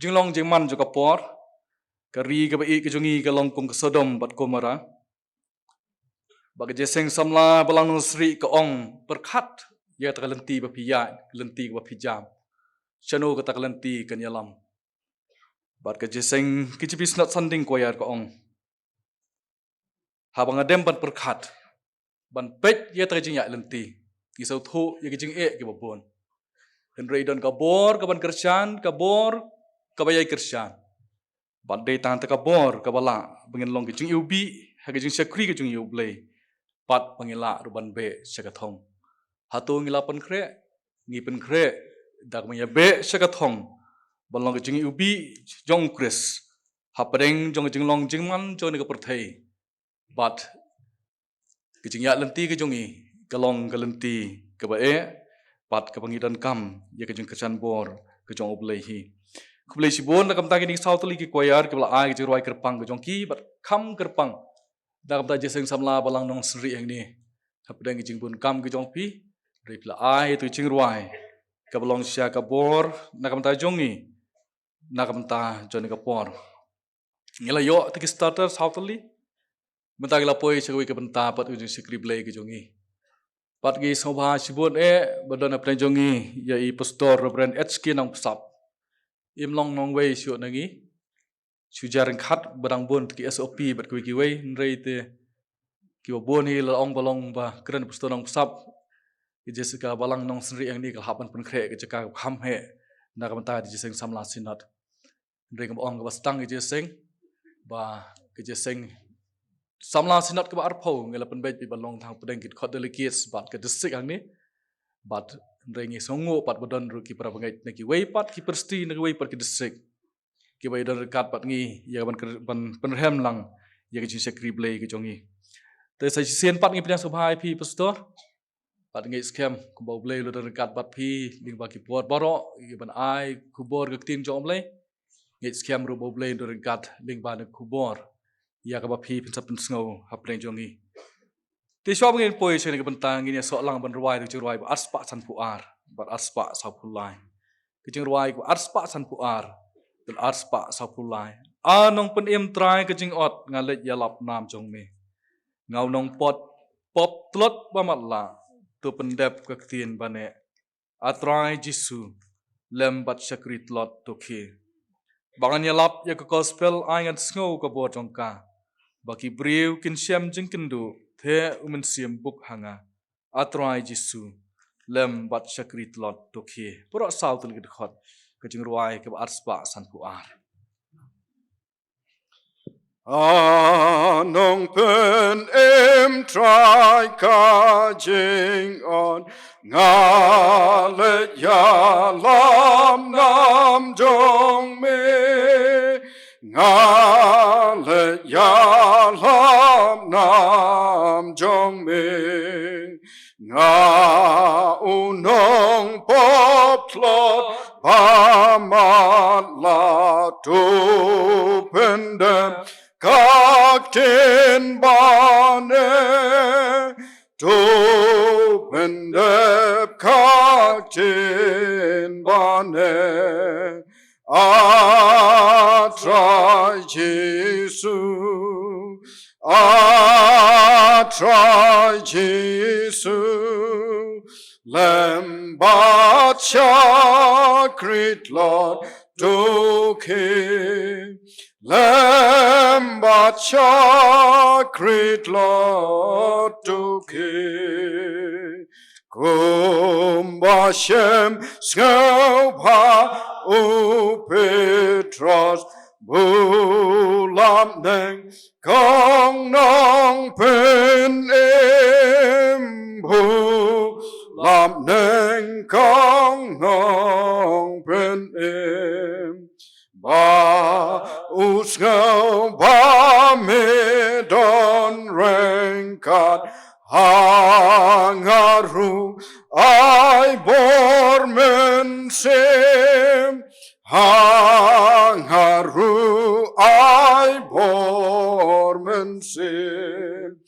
jing long jing man jo ka por. Kari ke bai ke jongi ke longkung ke Sodom bat Gomora. Bagi jeseng samla balang nusri ke ong berkat ya tak lenti bapia lenti ke bapijam. Chano ke tak lenti ke nyalam. Bat ke jeseng kicipis nat sanding koyar ke ong. Habang adem ban berkat. Ban pet ya tak jing ya lenti. Kisau thu ya ke jing ke babon. Henry don kabor ke ban kersian kabor ke bayai kersian. Badai tangan tekabor kabala bangin long kejung ubi hagejung syakri kejung ublay pat pangila ruban be syakathong hatu ngilapan kre ngipen kre dak maya be syakathong balong kejung ubi jong kris hapadeng jong kejung long jingman jong ne kaperthai bat kejung ya lenti kejungi kalong kalenti kabae pat kapangidan kam ya kejung kesan bor kejung ublay hi Kublai sibon nakam tagi ning sautli ki koyar kebla ai ki ruai kerpang ke jongki bat kam kerpang nakam ta jeseng samla balang nong sri yang ni hapdang ki jingbun kam ke jongpi ripla ai tu jing ruai kablong sia kabor nakam ta jongi nakam ta joni kapor ngila yo tiki starter sautli mentagi lapoi segwi ke benta pat ujung sikri blai ke jongi pat gi sobha sibon badan apne jongi ya i pastor Reverend HK nang sap im long nong wei sio nangi sujar khat barang bon ki SOP bat ki wei nrei te ki bon hi la ong balong ba kren pusto nong sap ki Jessica balang nong sri ang ni ka hapan pen kre ki jaka kham he na kam ta di jeseng samla sinat nrei kam ong ba stang ki jeseng ba ki jeseng samla sinat ka ba arpho ngela pen bet pi balong thang pedeng kit khot delegates bat ka district ang ni bat nrei ngi songo pat bodon ru ki para bangai na ki wei pat ki persti na wei pat ki district bai dar kat pat ngi ya ban penrem lang ya ke sekri blay ke jongi te sai sien pat ngi pidang subhai pi pastor pat ngi scam ku bau blay lo dar kat pat pi ling ba ki pot baro ya ban ai ku bor ke tin jom blay ngi scam ru bau blay dar kat ling ba ku bor ya ka ba pi pin sap pin sngo hap leng jongi ti shop ngi poi chen ke bentang ngi so lang ban ruai tu ruai ba aspa san pu ar ba aspa sa pu lai ke jing ruai ku aspa san pu ar dan aspa sa pu lai anong pen em trai ke jing ot ngalet ya lap nam jong me ngau nong pot pop tlot ba mat la tu pendep ke tien bane atrai jisu lem bat sakrit lot to ke bangan ya lap ya ke gospel ai ngat sngo ka bo jong ka baki briu kin siam jing kindu the umen siam buk hanga atrai jisu lem bat sakrit lot to ke pro sau tul ke khot ke jing ruai ke aspa san pu ar Anong pen em trai ka jing on ngale ya lam nam jong me ngale ya lam nam jong me nga unong pop tlot ba mat la tu pendem các trên bane tu bên đẹp các trên bane atrai Giêsu atrai Giêsu lem bát cha Christ Lord tu khi Lamb of Christ, Lord to King. Kum Bashem Skaupa U Petros Bulam Neng Kong Nong Pen Em Bulam Neng Kong Nong Pen Em Ba usngau ba me don rengkat hangaru ai bor men sem hangaru ai bor men sem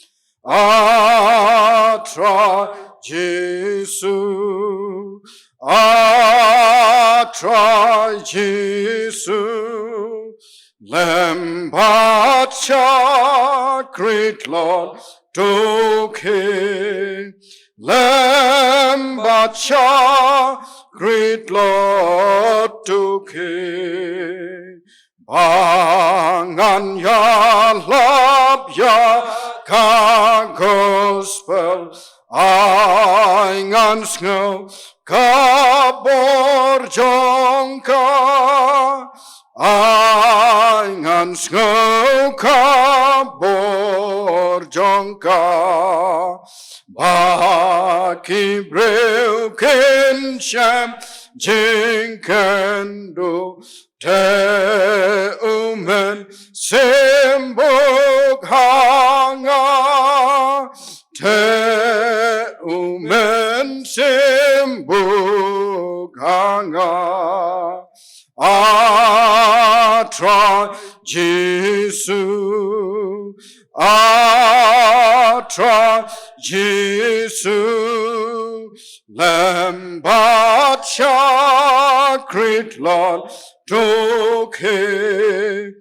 atra Jesu atrai Jesu Lamb of Great Lord to King Lamb of Great Lord to King Bangan ya lab ya ka gospel Aingan snow kabor jongka Aingan snow kabor jongka Baki broken sham jinkendo te umen sembok hanga te umen sembok hanga atra Jesu atra Jesu Lamb of Great Lord to King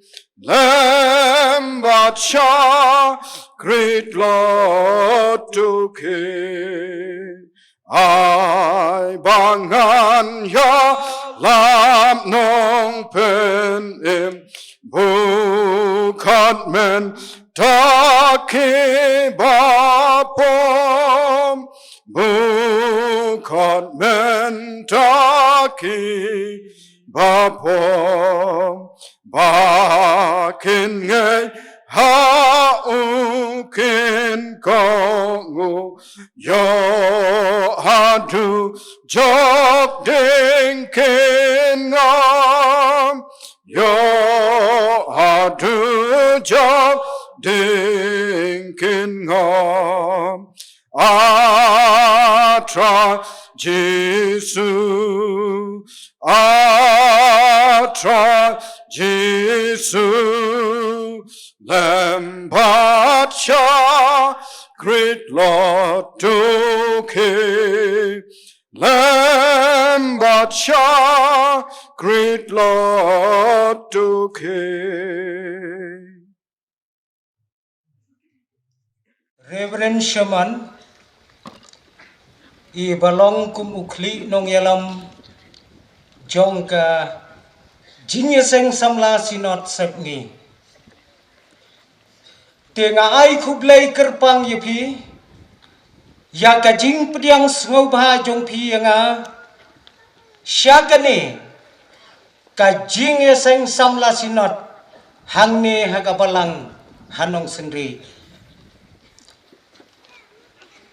Lamb of Great Lord to King ai bangan ya lam nong pen em bukan men taki bapom bukan men taki bapom bakin ngay haukin kongu yo hadu jok dingkin ngam yo hadu job dinkin ngom atra Jesu atra Jesu Lambacha great Lord Doke Lambacha great Lord Doke Reverend Shaman I balong kum ukli nong yalam jong ka jinyeseng samla sinot sepngi Tenga ai kublai kerpang yepi ya ka jing pediang sngau bha jong pi nga syakane ka jing eseng samla sinot hangne hagabalang hanong sendri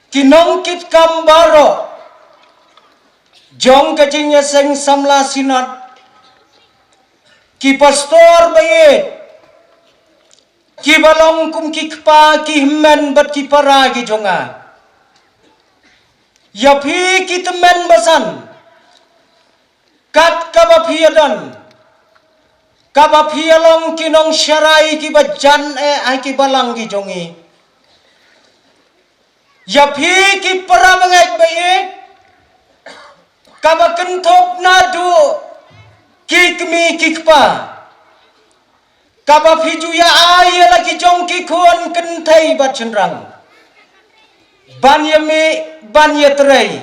Kinong kit kambaro jong ka jing eseng samla sinot ki pastor bayet ki balong kum ki kpa ki himmen bat ki para ki jonga ya phi ki temen basan kat ka ba phi adan ka ba phi along ki nong syarai ki bajan ai ki balang ki jongi ya phi ki para mangai baik ka ba kenthop na du ki kmi ki kpa Kaba fiju ya ay lagi jong ki kuan kentai bat cendrang. Ban yami ban ya terai.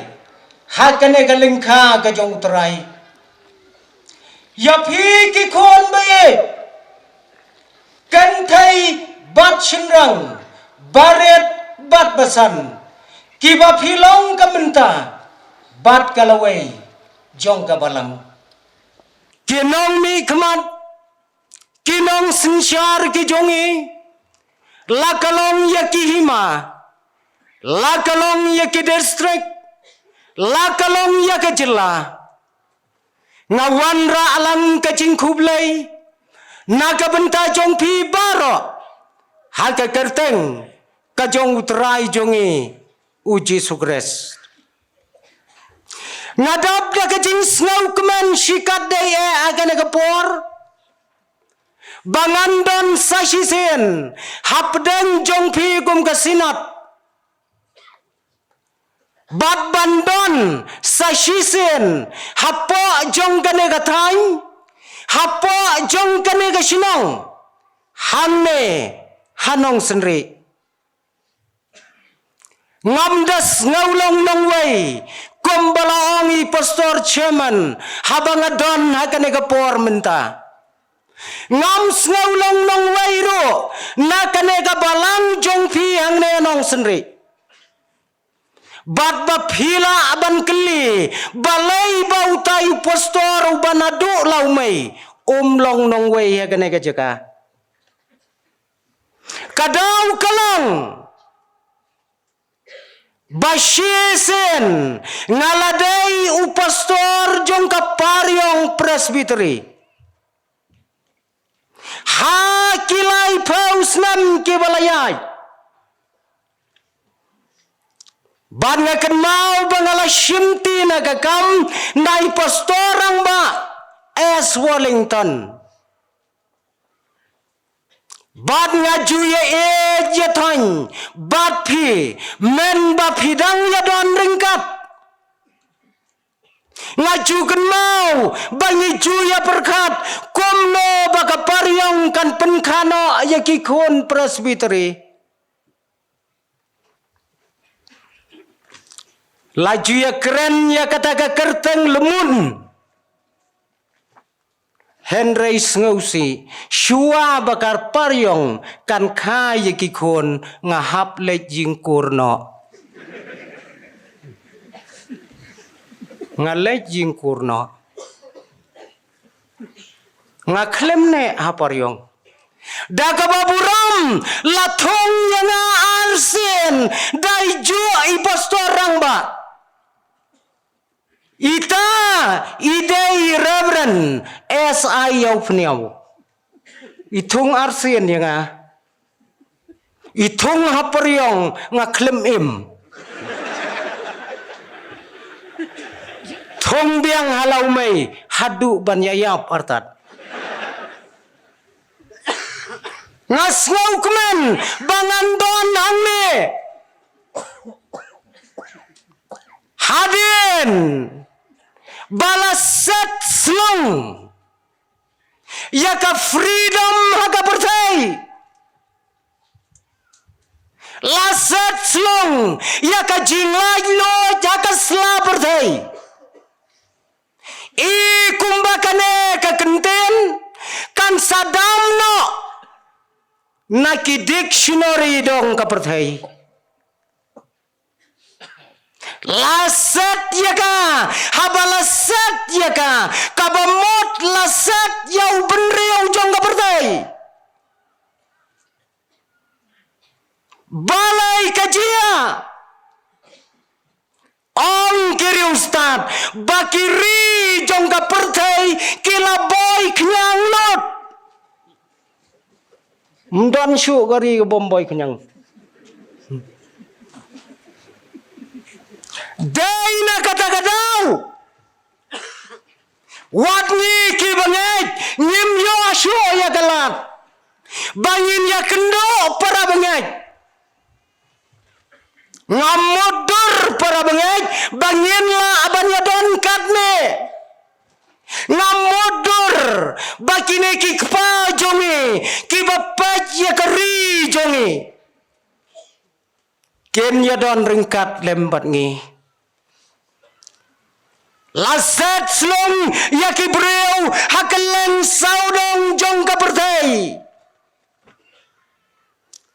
Hakane galengka ga jong terai. Ya phi ki kuan baye. Kentai bat cendrang. Baret bat basan. Kiba filong kamenta. Bat kalawai jong kabalang. Kinong mi kemat. Kinong sensyar ki jongi lakalong ya ki hima lakalong ya ki district lakalong ya ke jela ngawanra alang ka jingkublay naga benta jong pi baro haka kerteng ka jong utrai jongi uji sugres ngadap da ka jing snau kemen shikat day agan agapor Bangandon sasisen hapdeng jong pi gum kasinat Bad bandon sasisen hapo jong kane gathai hapo jong kane gasinong hanne hanong senri ngamdas ngaulong nongway kumbalaongi pastor chairman habangadon hakane gapor menta ngam ngaulong nong wairo nakane ga balang jong phi hangne nong senri bat ba phila aban kli balai bautai pastor ubanadu laumai long nong wai hakane ga jaka kadau kalang basyesen ngaladai upastor jong kaparyong presbytery ha kilai pausnam ke balayai ban ngakan mau bangala shimti nagakam nai pastorang ba S Wellington ban ngajuye jethang bat phi men ba phidang ya don ringkat ngajukan mau bangi juya perkat kumno baka paryong kan penkano ayaki kun presbytery laju ya keren ya kata ka kerteng lemun Henry ngausi shua bakar paryong kan kaya ki kun ngahap le jingkurno ngalej jingkurno ngaklemne haparyong daga baburam lathong yang arsen dai ju i pastorang ba Ita idei Reverend S.I. Yau pniau. Itung arsian ya nga. Itung haperiong nga klem im. Thong biang halau mai hadu ban yayap artat. Ngas ngau kemen bangan don hang me. Hadin balaset slung. Yaka freedom haga pertai. Laset slung yaka jinglai lo jaka sla pertai. I kumbakane ka kenten kan sadam no naki dictionary dong ka pertai. Laset yaka habalaset yaka kabamot laset yau benriau jong ka pertai. Balai kajia Ong kiri ustad bakiri jong ka pertai kila boy kenyang lot. Mdan syu gari ke bomboy kenyang. Daina kata-katau. Wadni ki bangit nyim yo asyo ya galat. Bangin ya kendo para bangit. Ngamudur para bangit bangin la abanya don katne. Ngamudur bakine ki kpa jongi ki bapat ya kari jongi. Ken ya don ringkat lembat ngi. Laset slung ya ki breu hakelen saudong jong ka pertai.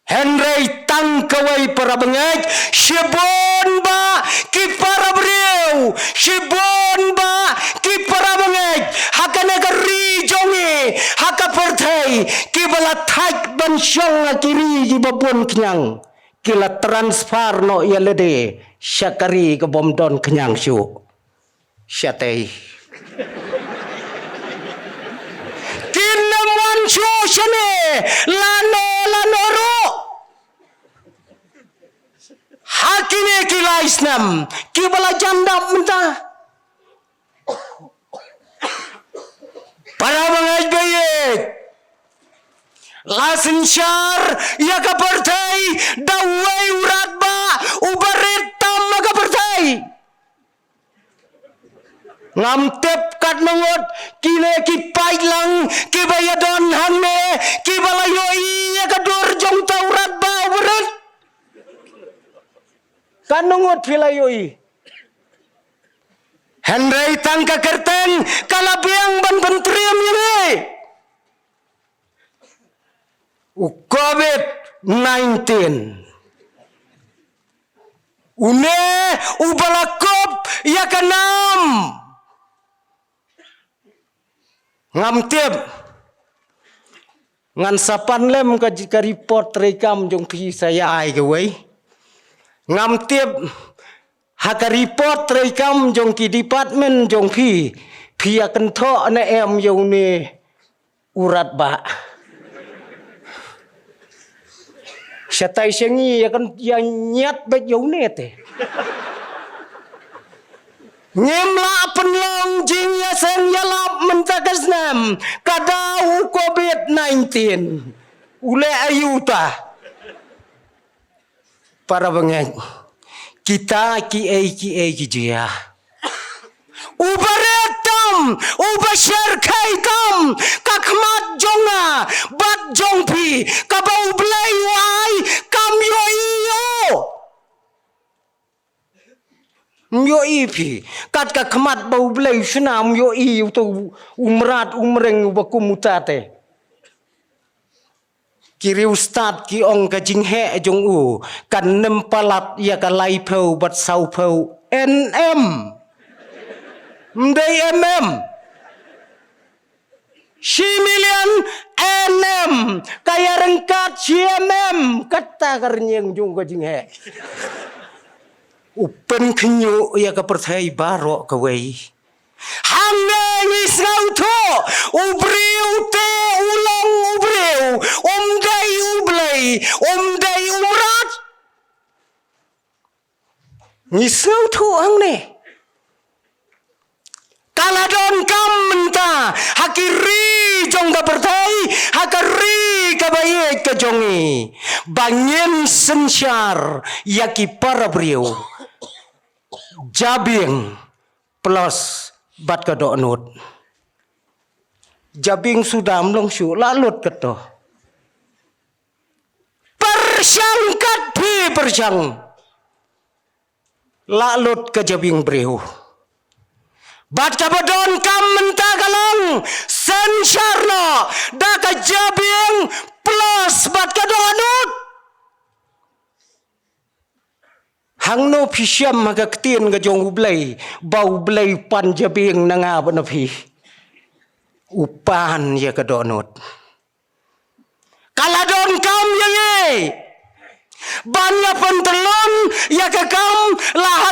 Henry tangkawai para bangit shibon ba ki para breu shibon ba ki para bangit hakane kari jongi haka pertai ki bala thak ban syong kiri ji babon kenyang kila transfer no ya lede syakari ke bomdon kenyang syu syatei kinaman syu syane lano ro hakine kila Islam kibala jandap mentah para bangaj bayik lasin syar ya ka pertai dawai urat ba ubarit tam ka pertai ngamtep kat mengot kine ki pailang ki bayadon hanne ki balayoi ya ka dor jong taurat ba ubarit kanungot filayoi Henry tangka kerten kalabiang ban pentriam yene COVID-19 une ubalakop ya kanam ngamtip ngan sapan lem ka jika report rekam jong pi saya ai ke wei ngamtip haka report rekam jong ki department jong pi akan tho na em yo ne urat ba Syatai sengi akan yang nyat bet yo ne te Nyemla penlong jing ya sen yalap mentagasnam kadau COVID-19 ule ayuta para bangeng kita ki jia ubaretam ubashar kaitam kakmat jonga bat jongpi kabau blai wai kam yo iyo Myo ipi kat ka kemat bau belai suna myo i tu umrat umreng bakumutate kiri ustad ki ong ka jinghe jong u kan nempalat ya ka lai phau bat sau phau nm mdai mm si million nm kaya rengkat cmm kata karnyeng jong ka jinghe upen kenyu ya ka perthai baro ka wei hang ngi ngau tho ubriu te ulang ubriu dai ublei dai umrat ngi ngau tho hang ne kaladon kam menta hakiri jong ka perthai hakari ka baik ka jongi bangin sensyar yaki para beriu jabing plus bat ka donut jabing sudah mlong syu lalut keto persyang kat pi persyang lalut ke jabing beriu bat ka badon kam menta galong sensyarno da ka jabing plus bat ka donut hang no physiam magaktin ga jong ublay bau blay pan jabing nanga banapi upan ya ka donut kaladon kam yangi banya pentelon ya ka kam laha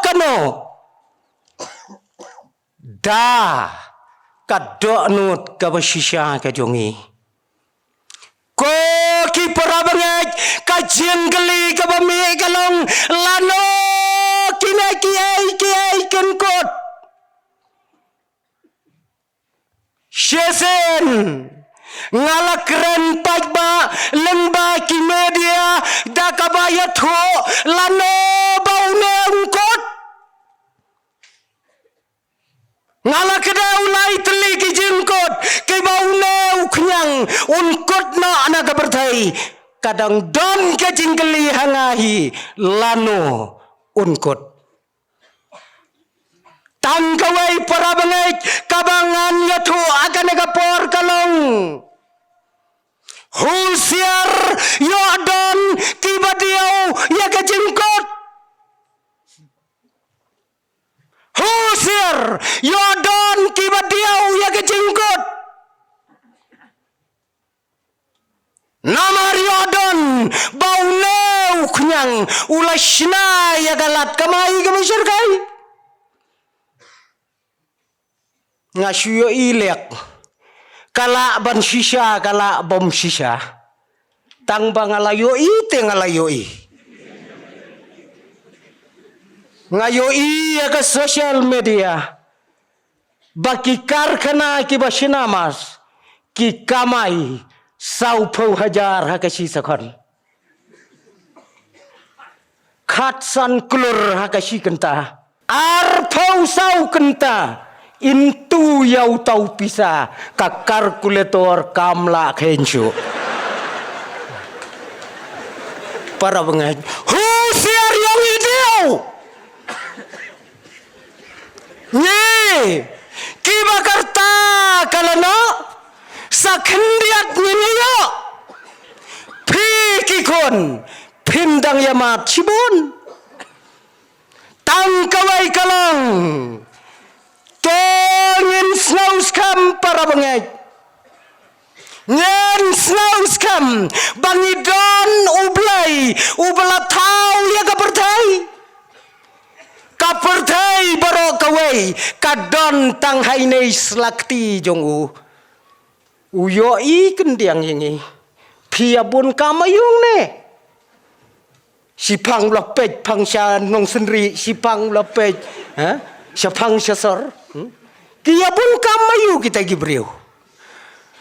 kano da ka donut ka basisya ka jongi ko ki parabangaj ka jengli ka bami galong lano kinai kenkot shesen ngalakren pajba lengba ki media da ka bayat ho lano baune ungkot ngala kada ulai teli ki jengkot ke baune uknyang unkot na anak berthai kadang don ke jingkeli hangahi lano unkot tangkawai para bangaj kabangan yathu akan negapor kalong husiar yodon kibadiau ya ke jengkot husir yodon kibadiau ya ke jengkot namar yodon bauneu knyang ulashna ya galat kamai kamasyarkai ngasyo ilek kala ban shisha kala bom shisha tang bangalayo ite ngalayo ngayo iya ke social media baki karkhana ki basinamas ki kamai saupau hajar hakasi sakon khatsan klur hakasi kenta arpau sau kenta intu yau tau pisa ka kalkulator kamla khenchu para bangaj husiar yang ideu Nye, kiba karta kalano sakhendiat nyo phikikon phindang yamat chibun tangkawai kalong tongin snaus kam para bangaj nyen snaus kam bangidon ublay ublatau ya kapertai kapertai baro kawai kadon tang hainei slakti jongu uyo i kendiang yengi piabun kamayung ne sipang lapej pangsya nong sendri sipang lapej sipang syasor kiabun kamayu kita gibriu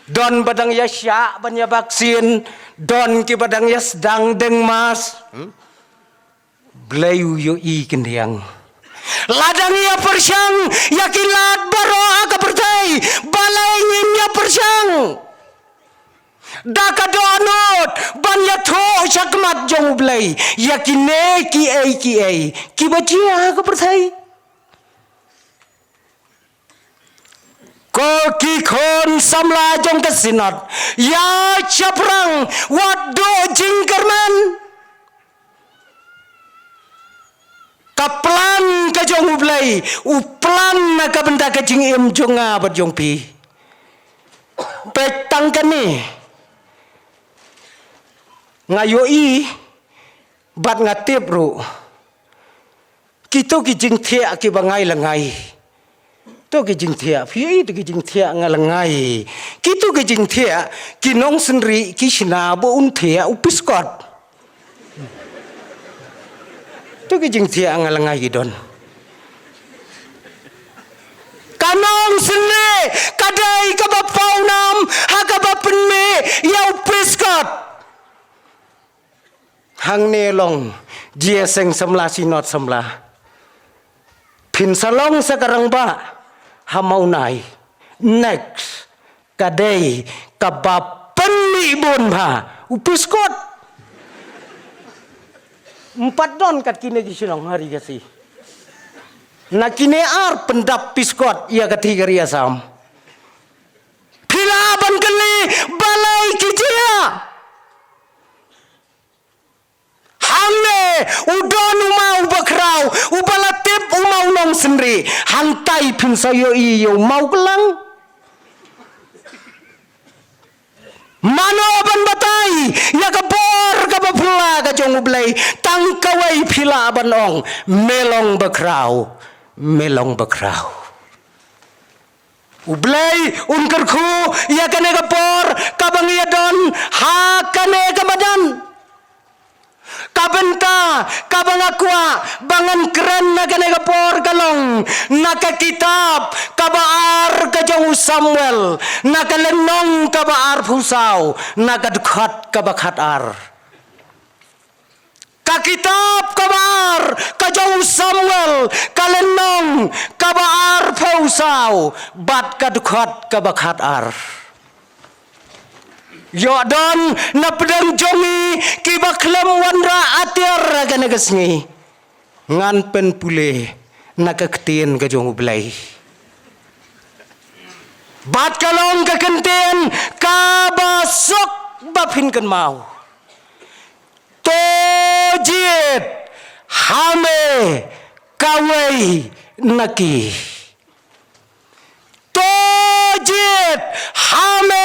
don badang yasya banya vaksin don ki badang yas dang deng mas blayu yo i kendiang ladang ya persyang yakilat baro aga pertai balai ya persyang daka donot banya tho sakmat jong blai yakine ki ai ki bachia aga pertai ko ki khon samla jong kasinat ya chaprang wado jingkerman kaplan ka jong ublay uplan na ka benda ka jing im jonga bat jong pi petang kani ngayo i bat ngatip ru Kita ki jing thea ki bangai langai. To ki jing thea phi to ki jing thea ngalangai. Kita ki jing thea ki nong sendri ki sina bo un thea upiskot. To ki jing thea ngalangai don. Kanong sendri kadai ka ba paunam ha ka ba penme ya upiskot. Hang ne long jia seng samla sinot samla. Pin salong sekarang ba hamau nai next kadai kabab penli bon ba upiskot 4 don kat kini kisinong hari kasi nak kini ar pendap piskot ia kati kari asam pilaban kali balai kijia Hangne udon umau bakrau ubalatip umau nong sendiri hantai pin sayo iyo mau kelang mano ban batai ya kabor kabapula ka jong ublay tangkawai pila ban ong melong bakrau ublay unkarku ya kane kapor kabang iya don ha kane kamadan kabenta kabang aqua bangan keren naga negapor kalong naka kitab kabaar kajong Samuel naka lenong kabaar pusau naka dukhat kabakhat ar ka kitab kabaar kajong Samuel kalenong kabaar pusau bat kadukhat kabakhat ar Yodon na pedang jongi kibaklam wanra atiar raga nagasngi ngan pen pule nakaktian ka jong ublay bat kalong kakenten kabasok bapin kan mau tojit hame kawai naki tojit hame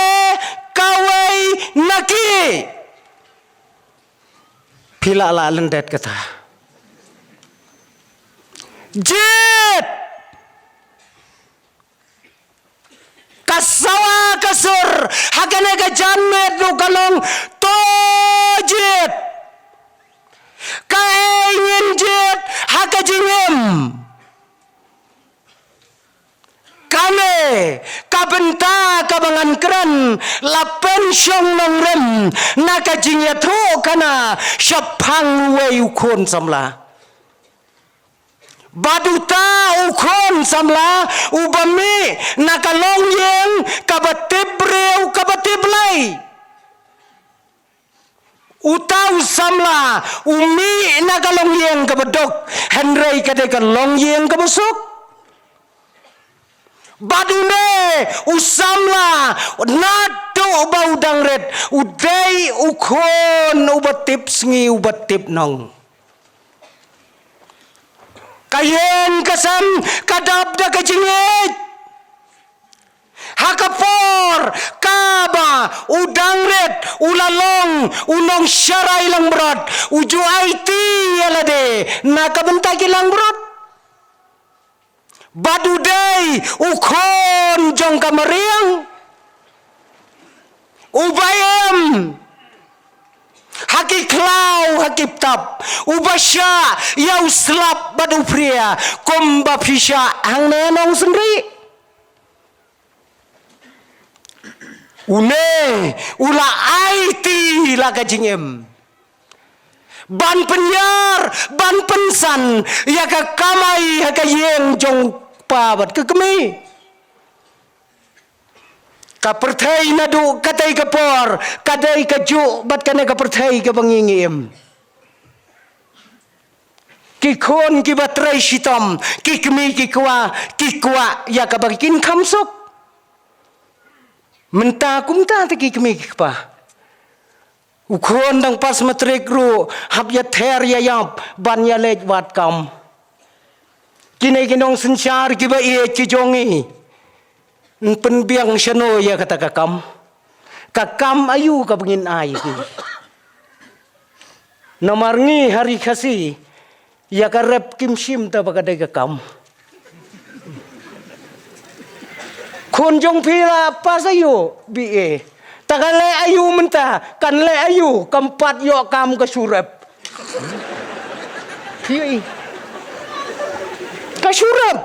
kawai naki pila la lendet kata jet kasawa kasur hagane ka janmet do kalong to jet kaingin jet hakajingem kame kabenta kabangan keren la pensyong nong rem naka jingya tho kana syapang wei ukon samla baduta ukon samla ubami naka longyeng kabatib reu kabatib lai utau samla umi naka longyeng kabadok henrei kadeka longyeng kabusuk badune usamla nado bau dangret udai ukon ubatip sngi ubatip nong kayen kasam kadabda kajingit hakapor kaba udangret ulalong unong syarai lang berat uju aiti yalade nakabentagi lang berat badudai ukon jong kamariang ubayam haki klau haki tap ubasya yau slap badu pria komba pisya hang nenong sendiri une ula aiti laga jingem ban penyar ban pensan ya ka kamai ha ka yeng jong pabat ke kemi ka perthai nadu katai kapor kadai ka ju bat kana ka perthai ka bangingim ki khon ki batrai sitam ki kemi ki kwa ya ka bagikin khamsok menta kumta ta ki kemi ki pa ukon dang pas matrik ru hab ya ther ya yap ban ya lej wat kam kini kinong sensyar kiba ie cijongi pen biang syano ya kata kakam ayu ka bengin ai namarngi hari kasi ya ka rep kim sim ta ba ka dai ka kam kon jong pila pasayo bi takale ayu menta kan le ayu kampat yo kam ka surep pi ka surep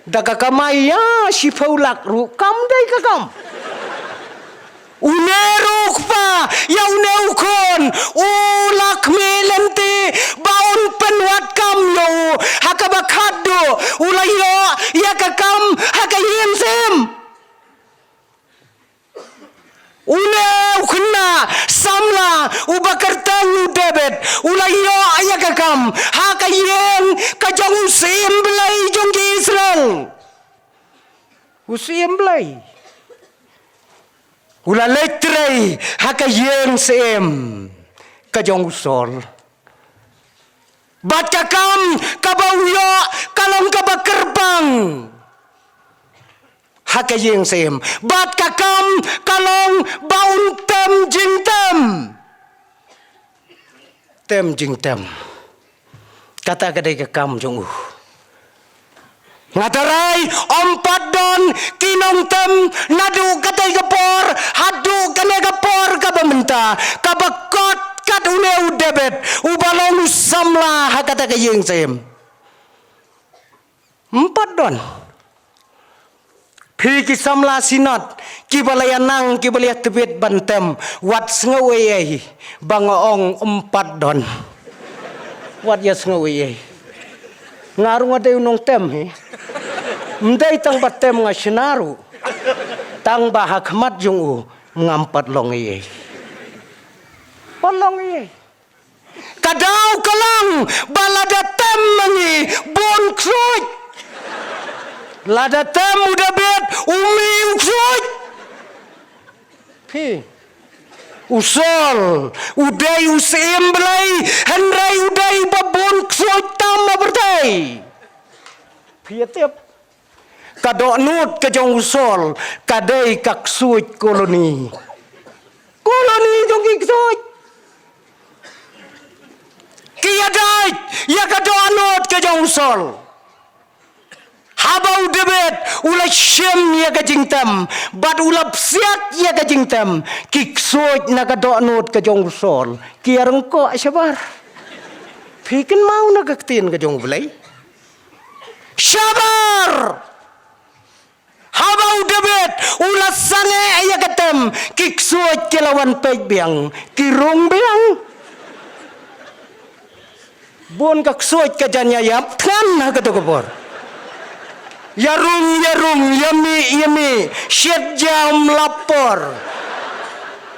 daga kamaya si faulak ru kam dai ka kam uneruk pa ya uneukon ulak melente baun penwat kam yo hakabakado ulayo ya kakam hakayem sem uneukna samla ubakartang debet ulayo ya kakam hakayem kajong sem belai jong Israel usim belai ula letrei haka yeng sem kajong usol bat kakam kabauyo kalong kabakerbang haka yeng sem bat kakam kalong baun tem jing tem kata kadai kakam jong ngatarai ompat don kinong tem nadu katai kapor hadu kane kapor kabamenta kabakot kat uneu debet ubalong samla hakata ka yeng sem empat don pi ki samla sinat ki balaya nang ki balaya tebet bantem wat sengawe bangaong empat don wat ya sengawe ngarung ada unong tem mdai tang batem nga sinaru tang bahakmat jung ngampat long polong kadau kalang balada tem mangi bon kroit lada tem udah bet umi kroit pi usol udai usim belai hendrai udai babon kroit tama berdai pi tiap kadok nut kejong usol kadai kak suit koloni jong iksuit kia dai ya kadok nut kejong usol habau debet ula shem ya kajing tem bat ulap siat ya kajing tem kik suit na kadok nut kejong usol kia rengko sabar pikin mau na kaktin kejong belai sabar habau debet ulas sange aya ketem kiksuat kelawan pek biang kirung biang bon kaksuat kajanya yap kan kata kapor yarung yami syed jam lapor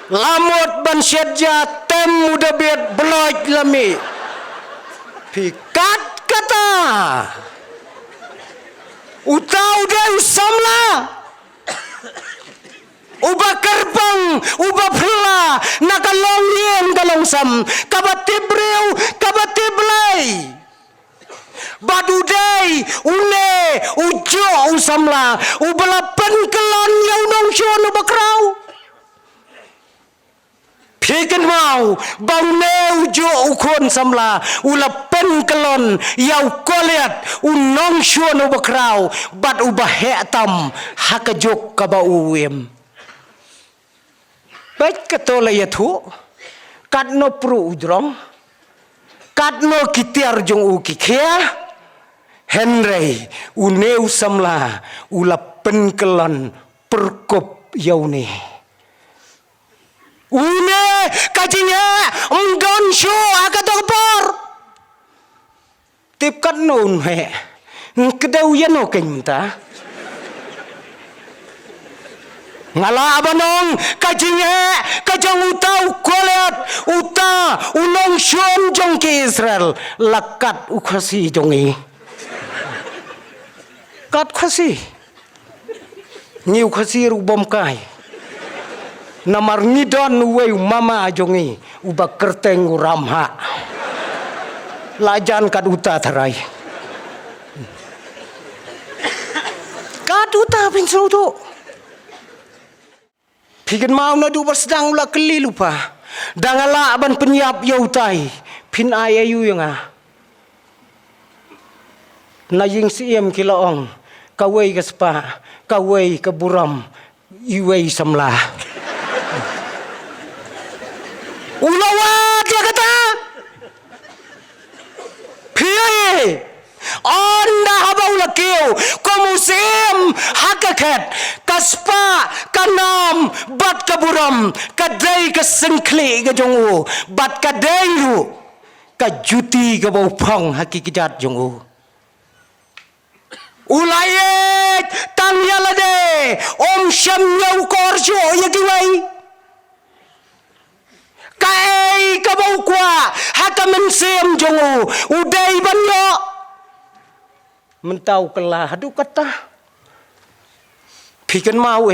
lamot ban syed tem muda bet beloj lami pikat kata utau dai samla uba kerbang uba phla nakalong yen galong sam kabatibreu kabatiblai badudai une ujo usamla ubala penkelon yang nong shon ubakrau Pikan mau bangneu jo ukon samla ula penkelon yau kolet unong shuan ubakrau bat ubah hetam hakajok kaba uwem baik katola yathu kadno pru udrong kadno kitiar jong ukikia henrei uneu samla ula penkelon perkop yauni une kajinya enggan syo akatopor tip kat non he kedau ya no kenta ngala abanong kajinya kajang utau kolet uta unong syom jong ke Israel lakat ukhasi jongi kat khasi ni ukhasi rubom kai namar ngidon uwe mama jongi uba kerteng uramha lajan kaduta tarai kaduta pinsu tu pikin mau na du bersedang ula keli lupa dangala ban penyiap yautai pin ayayu yang na ying siem kilaong kawai ke spa kawai ke buram iwei samla ulawat ya kata piye anda habau lakeu komusim hakakat kaspa kanam bat kaburam kadai kesengkli ke jongu bat kadai lu kajuti ke bau pang hakikat jongu ulayet tang yalade om syam nyau korjo yakiwai kai ke bau kwa hakamen sem jongu udai banyo mentau kelah adu kata pikan mau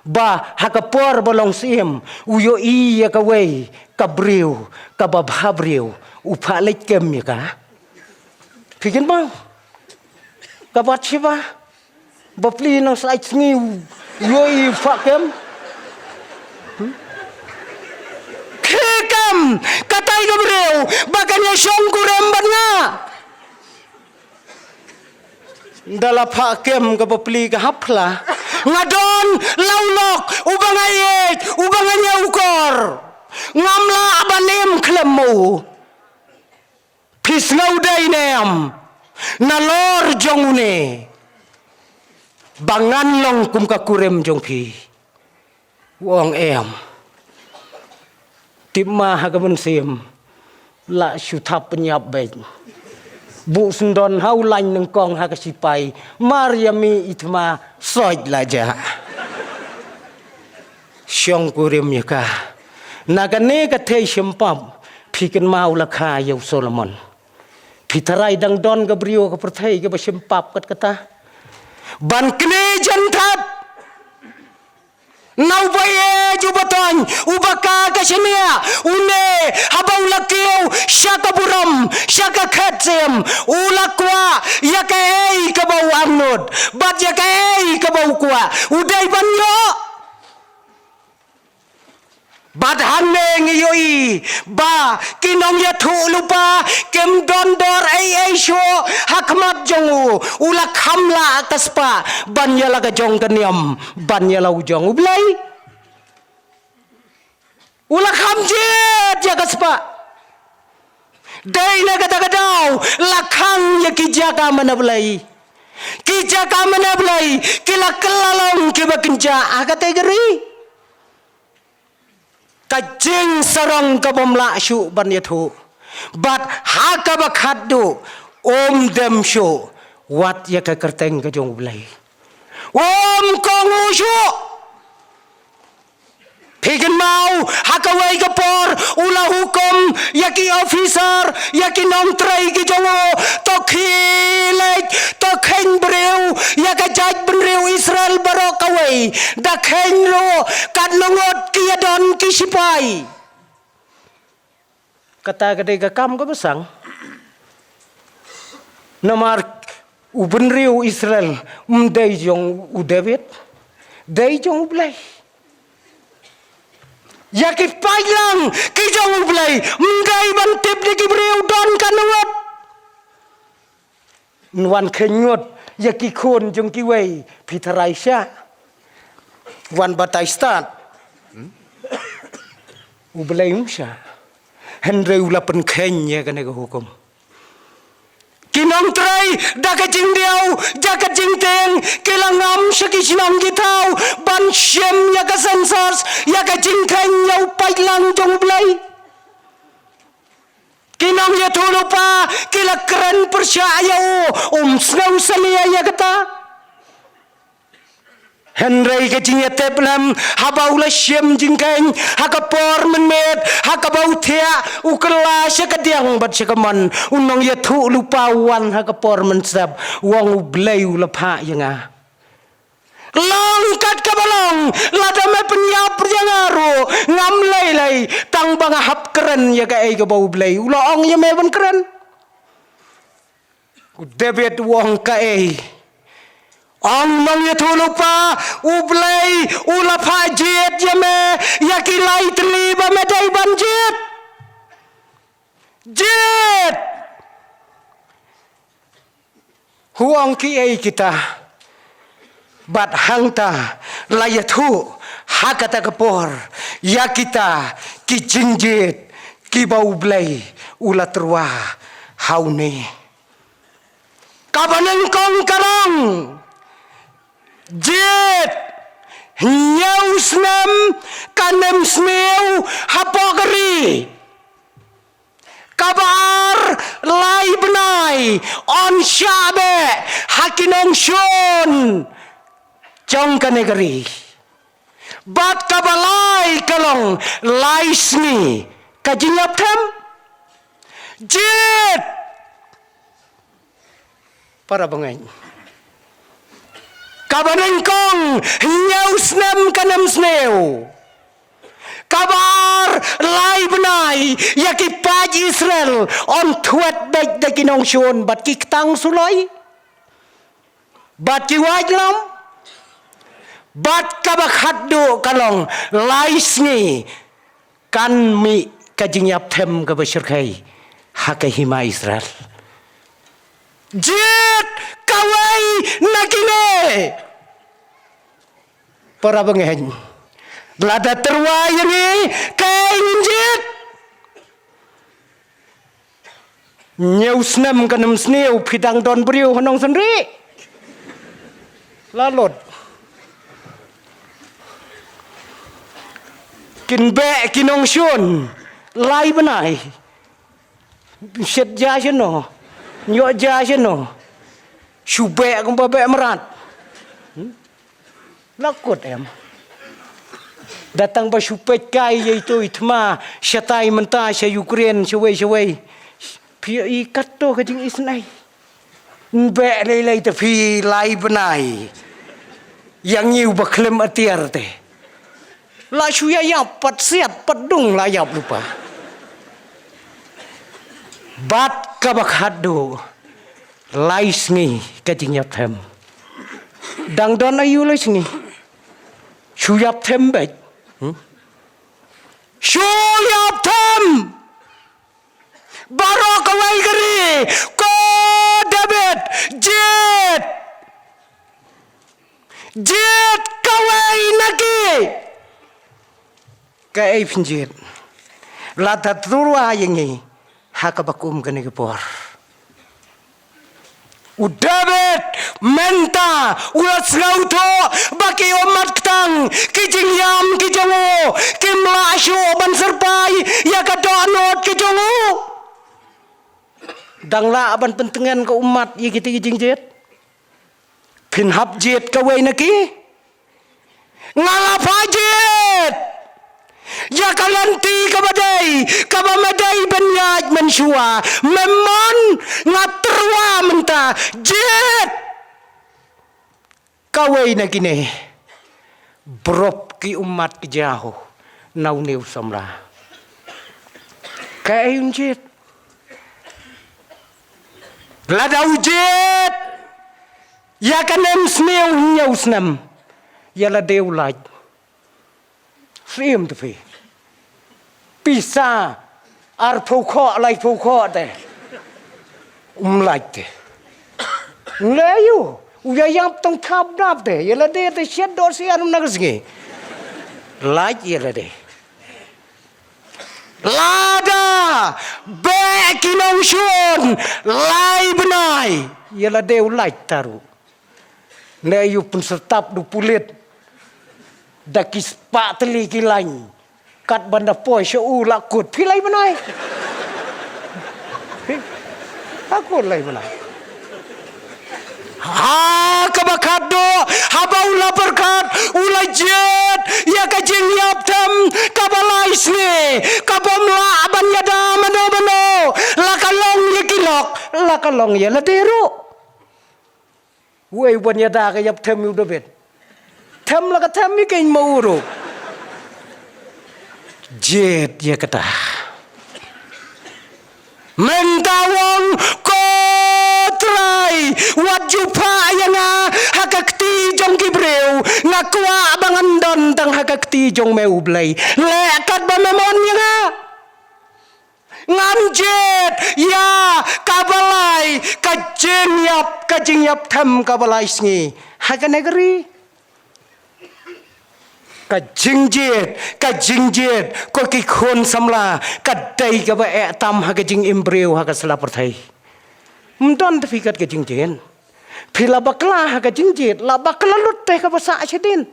ba hakapor bolong sim uyo iya kawai kabriu kababhabriu upalek kem ya ka pikan mau kabat siapa bapli nang sai ngiu yo i fakem kekam katai kabriu baganya syong kurem banya dala pakem ke bapli ke hapla ngadon laulok ubanganya ukor ngamla abanem klemu pis ngaudai nem nalor jongune bangan long kum ka kurem jong pi wong timma hagamen sim la syuthap penyap baik bu sundon hau lain nengkong hakasipai Maryami itma soj laja syong kurim yaka nagane katei syempam piken mau lakha yau Solomon pitarai dang don gabriyo ka perthai ka syempap kat kata ban kene jantat nau baye jubatan ubaka kashmia une habau lakeu shaka buram shaka khatsem ulakwa yakai kabau amnud bat yakai kabau kwa udai banyo bat haneng yoi ba kinong ya thu lupa kem dondor ai sho hakmat jongu ula khamla kaspa banyala ka jong kaniam banyala ujong ublai ula khamjet ya kaspa dai na kata kadau lakhang ya kijaka manablai kijaka manablai kila kelalong kibakinja agate geri kajing sarang kabomla syu ban yathu bat hakabakhatdu om dem syu wat yaka kerteng ka jong blai om kongu syu pigen mau hakawai kapor ula hukum yaki officer yaki nong trai ki jongo to khilek to khen breu yaka jaj breu Israel barokawai da khen ro kat longot ki adon ki sipai kata gede ka kam ka besang namar ubenriu Israel dei jong udebet dei jong blai yaki pailang ki jong blai ngai ban tip de ki breu don kanot nwan khenyot yaki khon jong ki wei pitharai sha wan batai start ublai umsha henreu lapen khenya kane ka hukum kinong trai daka jing diau jaka jing teng kilangam shaki sinong gitau ban shem yaka sensors yaka jing khen yau pailang jong blai kinong ya thulupa kila keren percaya snau salia yakata henrei ka jing yateplam habaula shem jing khen hakapor menmet hakabau thia ukla shakadiang bat shakaman unong ya thulupa wan hakapor mensab wong blai ulapha yanga longkat kabalong lada me penyap jangaro ngam lei tang bang hap keren ya ka ai ka bau blai ulong ya me ban keren debet wong ka ai ong nong ya thulupa ublai ulapha jet ya me ya ki lai tli ba me dai ban jet huang ki ai kita bat hangta layathu hakata kapor ya kita ki jinjit ki bau blai ulatrwa haune kabaneng kong karang jet nyausnam kanem smeu hapogari kabar lai benai on syabe hakinong shon jong kanegari bat kabalai kalong laisni kajinyap them jet para bangai kabanengkong nyausnem kanem sneu kabar lai benai yaki paj Israel on thuet dek dekinong shon bat ki tang sulai bat ki wajlam bat kabak haddo kalong laisni kan mi kajinyap them ka besyirkai hakahima Israel jet kawai nakine para bangeng lada terwayani kain jet nyausnam kanem sneu pidang don beriu honong sendiri lalot kinbe kinong shun lai benai set ja no nyo ja no shube kong babe merat lakut em datang ba shupet kai yaitu itma syatai menta sya Ukraine shawai pi i katto ka jing isnai be lei te pi lai benai yang nyiu ba klem atiar te la shuya ya pat siat pat dung la yap lupa bat ka bak hadu lais ni ka jing yap them dang don ayu lais ni shuyap them be shuyap them barok awai gari ko David jet kawai naki kai pinjit lata turwa yengi hakabakum kene kepor David menta ulat ngauto baki umat ketang kijing yam kijongo kimla asyo ban serpai ya kadonot kijongo dangla aban pentengan ke umat ya kita kijing jet pinhap jet kawai naki ngalapa jet ya kalanti kabadai kabamadai banyaj mensua memon ngaterwa menta jet kawai na gini brop ki umat ki jaho nau neu samra kayun jet ladau jet ya kanem sneu nyausnam ya la deu laj Sim tu pi, pisa ar pukok lai pukok te, laj te, layu, uyayap tong tap dap te, yela de te shed dor si arum nagasgi, laj yela de, lada, bekinong shun, lai benai, yela de laj taru, layu pun sertap du pulit. Dakis pak teli kilain kat banda poi syau lakut pilai benai aku lai benai ha kabakado habau laperkat ulai jet ya kajing yap tam kabalai sne kabamla aban yada mano lakalong yakilok lakalong ya ladero wei ban yada ka yap tam yu dobet tham la ka tham mi kain mauro jet ya kata mentawong kotrai wat jupa yanga hakakti jong kibreu ngakwa abangan don tang hakakti jong meu blai lekat ba memon yanga ngan jet ya kabalai balai kajing yap tham ka balai sngi haga negeri kajing jet ko ki khon samla kadai ka ba tam haga jing imbreu haga sala perthai mdon fikat kajing jen pila bakla haga jing jet la bakla lut teh ka basa chedin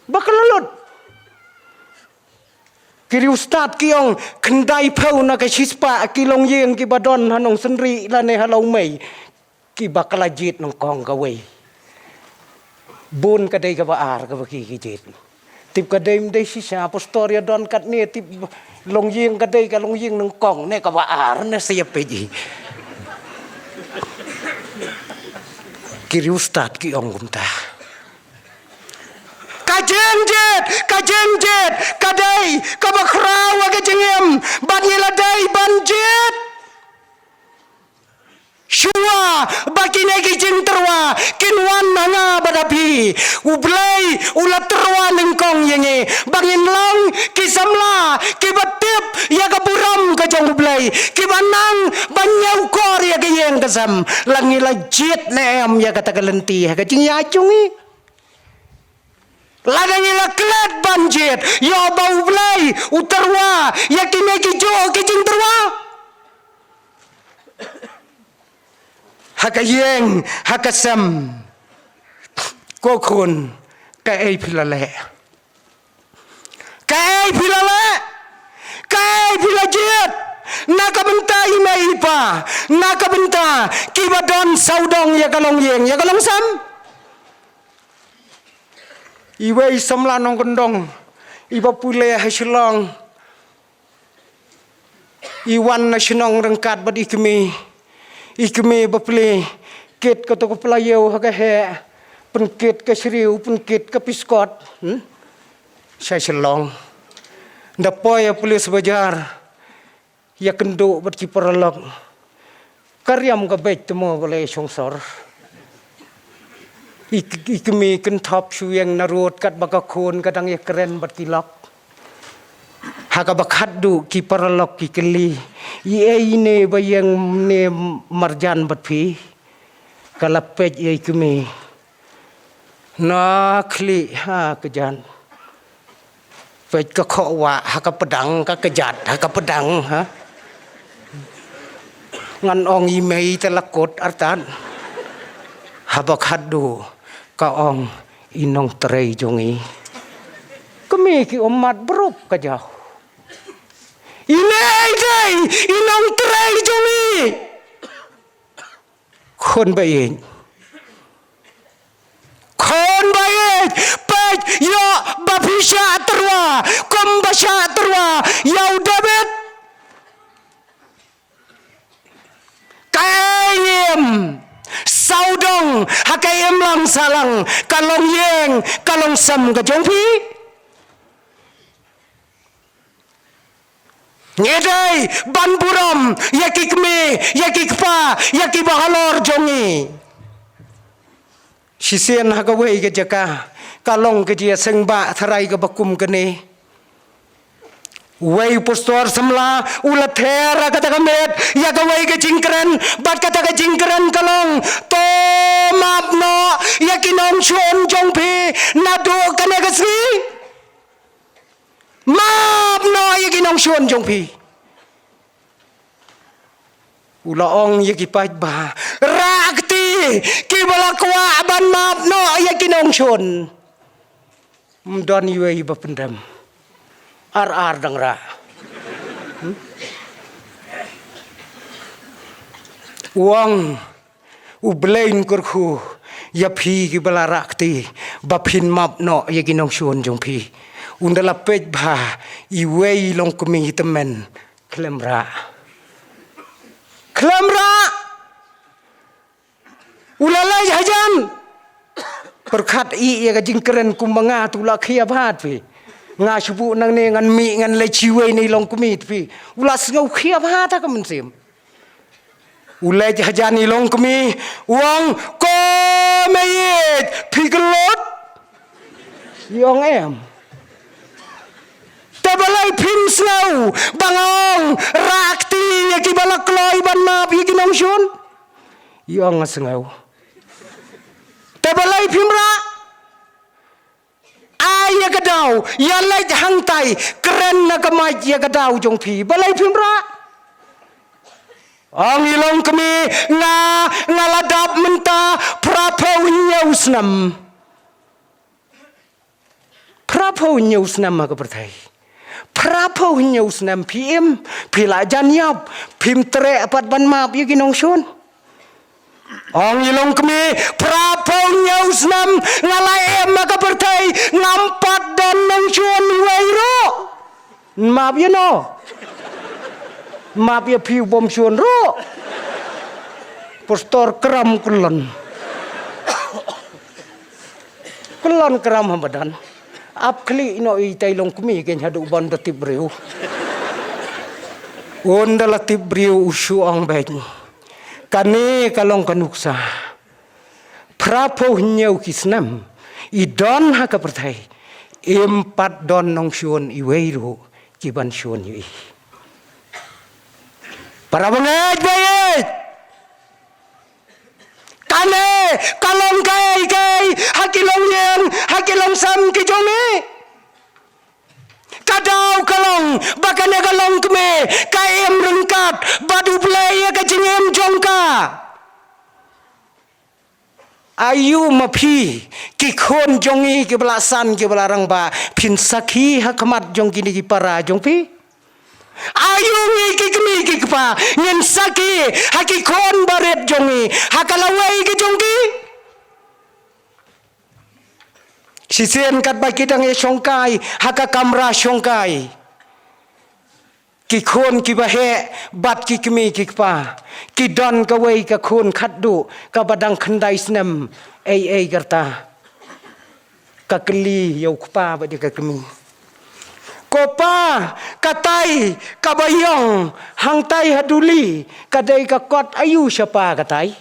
bakla lut kiri ustad kiong kendai phau na ka chispa ki long yeng ki badon hanong senri la ne halau mei ki bakala jit nong kong ka wei bon ka dei ka ba ar ka ba ki jit tip ka dei mdei sisa apostoria don kat ne tip long yeng ka dei ka long yeng nong kong ne ka ba ar ne siap pe ji kiri ustad kiong gumta kajeng jet kadai kabakrawa kajengem banila dai banjet shua bakine kijing terwa kinwan nanga badapi ublai ulat terwa nengkong yenge bangin long kisamla kibatip ya kaburam kajong ublai kibanang banyau kor ya kayeng kasam langila jet neam ya kata kalenti kajing ya cungi Ladangila klet banjit, yo bau blai utarwa, yakime kijo kijing terwa. Hakayeng, hakasam, kokun, kai pilale, kai pilajit. Nakabenta imeipa, nakabenta kibadon saudong ya kalong sam. Iwei samla nong kendong iba pule hasilong iwan na sinong rengkat bad ikmi bapli ket ko to pelayo haga he penkit ke seriu penkit ke piskot saya selong dapoy pulis bajar ya kendo bad kiparalok karyam ka bet temo boleh songsor ikmi kentop suyeng narut kat bakakun kadang ya keren bertilok haka bakaddu ki paralok ki keli ine bayang ne marjan batpi kalapet ye ikmi na kli ha kejan pet ka khawa haka pedang ka kejat haka pedang ha ngan ong imei telakot artan habakaddu kaong inong trei jongi kami ki umat berup kajau inai dai inong trei jongi kon bayin pej yo bafisha terwa kombasha terwa yau dabet kayem saudong hakayem lang salang kalong yeng kalong sam kajongpi ngedai banburam yakikme yakikpa yakibahalor jongi sisian hakawei ke jaka kalong ke dia sengba tharai ke bakum kene wei postor semla ulat hera kata kamet ya kawai ke jingkren bat kata ke jingkren kalong to mapno ya kinong chon jongpi nado kane kasri mapno ya kinong chon jongpi ulaong ya kipait ba rakti kibalakwa ban mapno ya kinong chon mdon yei bapendam ar dangra uang ublein kurku ya phi ki balarakti baphin map no ya ginong suon jong phi undala pej ba iwei long kumi temen klemra ulalai hajan perkat i ya jingkeren kumbanga tula khia bhat phi nga subu nang ne ngan mi ngan le chiwe ni long kumit pi ulas ngau khia bha ta ka mensim ulai hajani long kumi uang ko meit piglot yong em tabalai pin snow bangong rakti ya ki balak loy ban map ya ki nong nong shun yang ngasengau tebalai pimra ayah kadau ya lai hang tai keren na kamai ya kadau jong pi balai pimra ang ilong kami ngaladap menta prapaw nyausnam aga pertai prapaw nyausnam pm pila janyap pim tere apat ban map ya ginong shun ang ilong kami prapaw nyausnam ngalaem aga pertai ngampat dan nong shun wairo map ya no map ya piu bom shun ro postor keram kulon keram hambadan ap kli no i tailong kumi ken hadu ban datib breu ondala tib breu usu ang baik kane kalong kanuksa prapo nyau kisnam i don ha ka pertai empat don nong shun i weiru kiban shun i para bangaj bayet kane kalong kai hakilong yang hakilong sam ki jongi kadau kalong bakane kalong keme kaem rengkat badu play ka jengem jongka ayu mapi ki khon jongi ki belasan ki belarang ba pin sakhi hakmat jong kini ki para jong pi ayu ngi ki kemi ki pa ngen sakhi haki khon baret jongi hakalawai ki jongki sisen kat baki dang e songkai haka kamra songkai ki khon ki bahe bat ki kemi ki pa ki don ka wei ka khon khaddu ka badang khandai snem ei garta ka kli yau pa ba di ka kemi kopa katai kabayong hangtai haduli kadai ka kot ayu siapa katai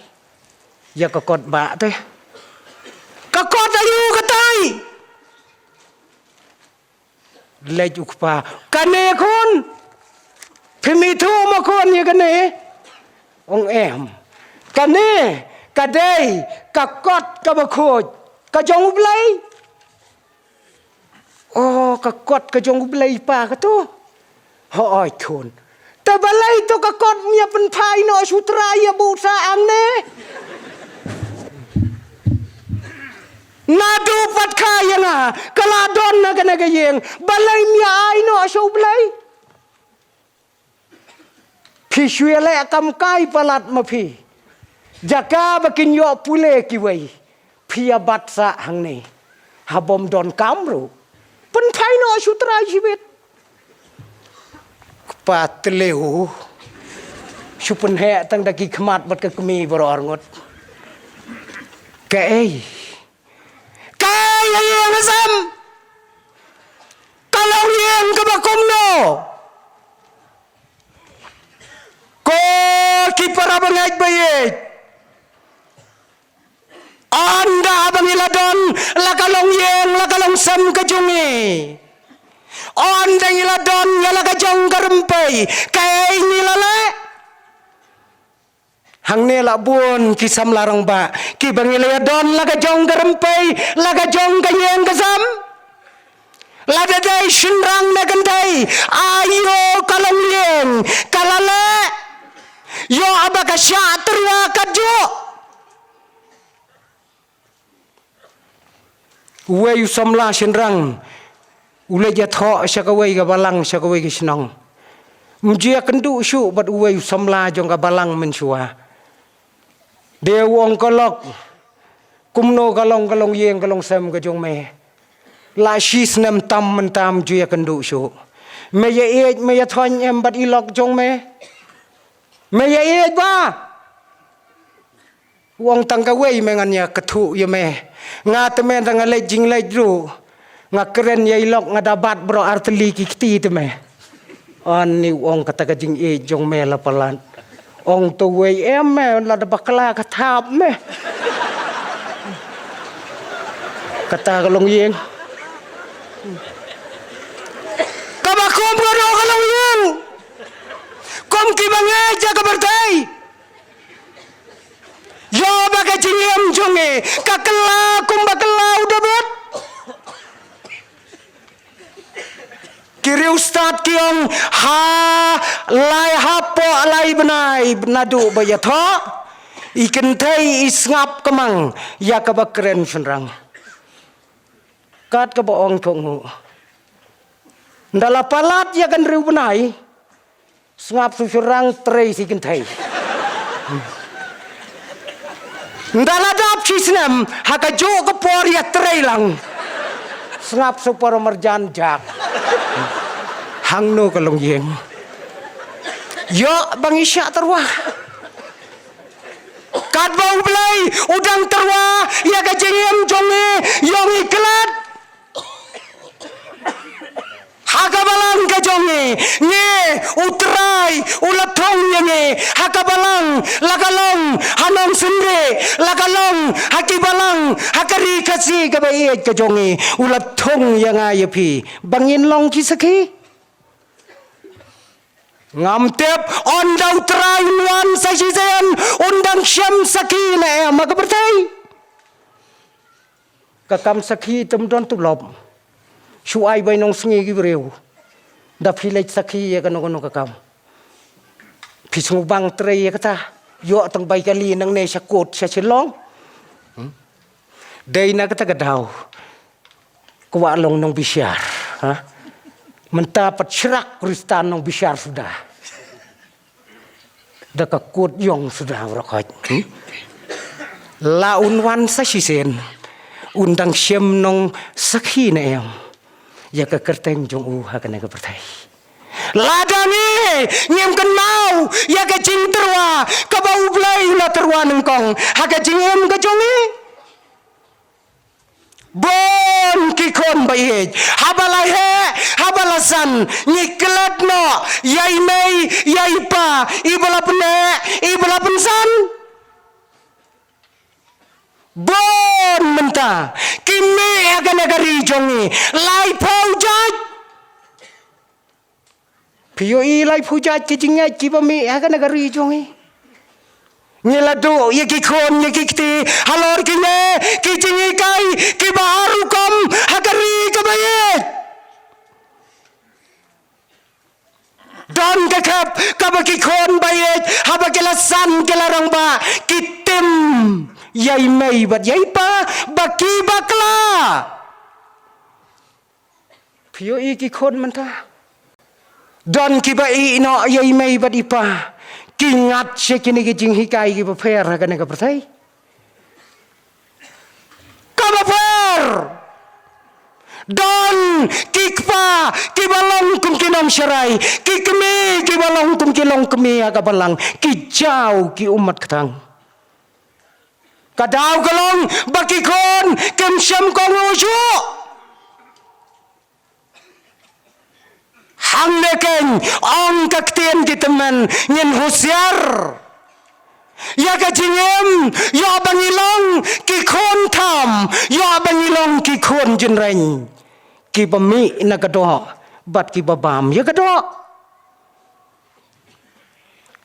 ya ka kot ba teh ka kot ayu katai lejuk pa kane kon pimitu ma kon ya kane ong em kane kadai ka kot ka ba khoj ka jong blai oh kakot ka jong blai pa ka tu ho oi khon ta balai to kakot mia pen phai no sutra ya bu sa ang ne nadu pat kaya na kala don na kana ga yeng balai mia ai no so blai phi shwele kam kai palat ma phi jaka bakin yo pule ki wei phia bat sa hang ne habom don kamru pen phai no sutra jibet patleu supun he tang daki khmat bat ka kemi boror ngot kai yang asam kalau yang ke bakom no ko ki para bangaj bayet anda bangiladon lakalong yeng lakalong sam kajungi anda iladon yalakajong karempay kay nilala hang nela buon kisam larang ba ki bangiladon lakajong karempay lakajong kayeng kasam ladadai shinrang naganday ayo kalong yeng kalala yo abakasya terwa kadyo wei samla shinrang ule ja tho sakawai ga balang sakawai ga sinong mjia kendu shu bat wei samla jong ga balang mensua dewong kolok kumno galong yeng galong sam ga jong me la shis nam tam mentam jia kendu shu me ye me ya thon em bat ilok jong me ye ba wong tang ka wei mengannya kethu ye me nga temen tang le jing le dru nga keren ye lok nga dabat bro arteli ki kti teme an ni wong kata ka jing e jong me la palan ong to wei em me la da bakla ka thap me kata ka long yeng ka ba kom ka long yeng kom ki bangai ja ka bertai Yo baga jingem jonge kakela kumbakela udah bet. Kiri ustad kiong ha lai hapo lai benai benadu bayatho ikan thai isngap kemang ya kabakren senrang kat kaboong thongu ndala palat ya kan riu benai sngap susurang trei si ikan thai ndala dap chisnem hakajo kapor ya trei lang sngap supar merjan jak hang no kalong yeng yo bang isya terwah kat bau belai udang terwah ya gajengem jonge yong iklat hakabalang gajonge nge utrai ulatong yenge hakabalang lagalong hanong sendre lagalong hakibalang hakari kasi kabayet gajonge ulatong yang ayapi bangin long kisaki ngamtep ondang terai nuan sajizen undang syam saki na magabertai kakam saki temdon tu lob suai bai nong sengi gibreu da pilej saki ya kano kakam pisung bang terai ya kata yo tang bai kali nang ne syakot syachelong dai na kata gadau kwa long nong bisyar ha mendapat serak kristan nong bisyar sudah. Dah kekut yong sudah berkat. Launwan sasisen undang syem nong sakhi na em. Ya kekerteng jong hakan ke pertai. Ladani nyem kenau ya ke jing terwa ke bau blai la terwa nengkong haka jingem ke jongi. Bon kikon bayej habalahe habalasan nyiklet no yai mei yai pa ibala pene ibala pensan bon menta kimi agan agari jongi lai paujat piyo i lai paujat kijinga kibami agan agari jongi Nyelado ya kikon ya kikti halor kine kijingi kai kibaharu kom hagari kabayet don kakap kabakikon bayet habakelasan kelarang ba kitim yai mei bat yai pa baki bakla piyo i kikon menta don kibai no yai mei bat ipa kingat sekini kijing hikai ki paper hakan ka pertai ka paper don kikpa kibalong kum kinong syarai kikmi kibalong kum kilong kemi ka balang kijau ki umat ketang kadau kalong bakikon kem syam kong usu hang leken ong kaktien ki teman nyen husyar ya ka jingem ya bangilong ki khon tham ya bangilong ki khon jinreng ki bami na kado bat ki babam ya kado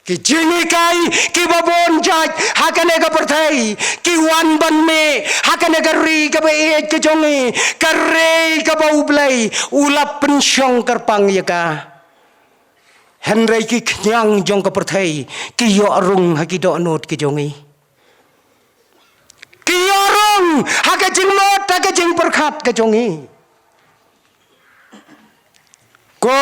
ki jini kai ki babon jaj hakane ka perthai ki wan ban me hakane ka ri ka be ki jongi ka re ka bau blai ulap pensyong karpang ya ka henrei ki knyang jong ka perthai ki yo arung haki do not ki jongi ki yo arung haka jing not haka jing perkhat ka jongi ko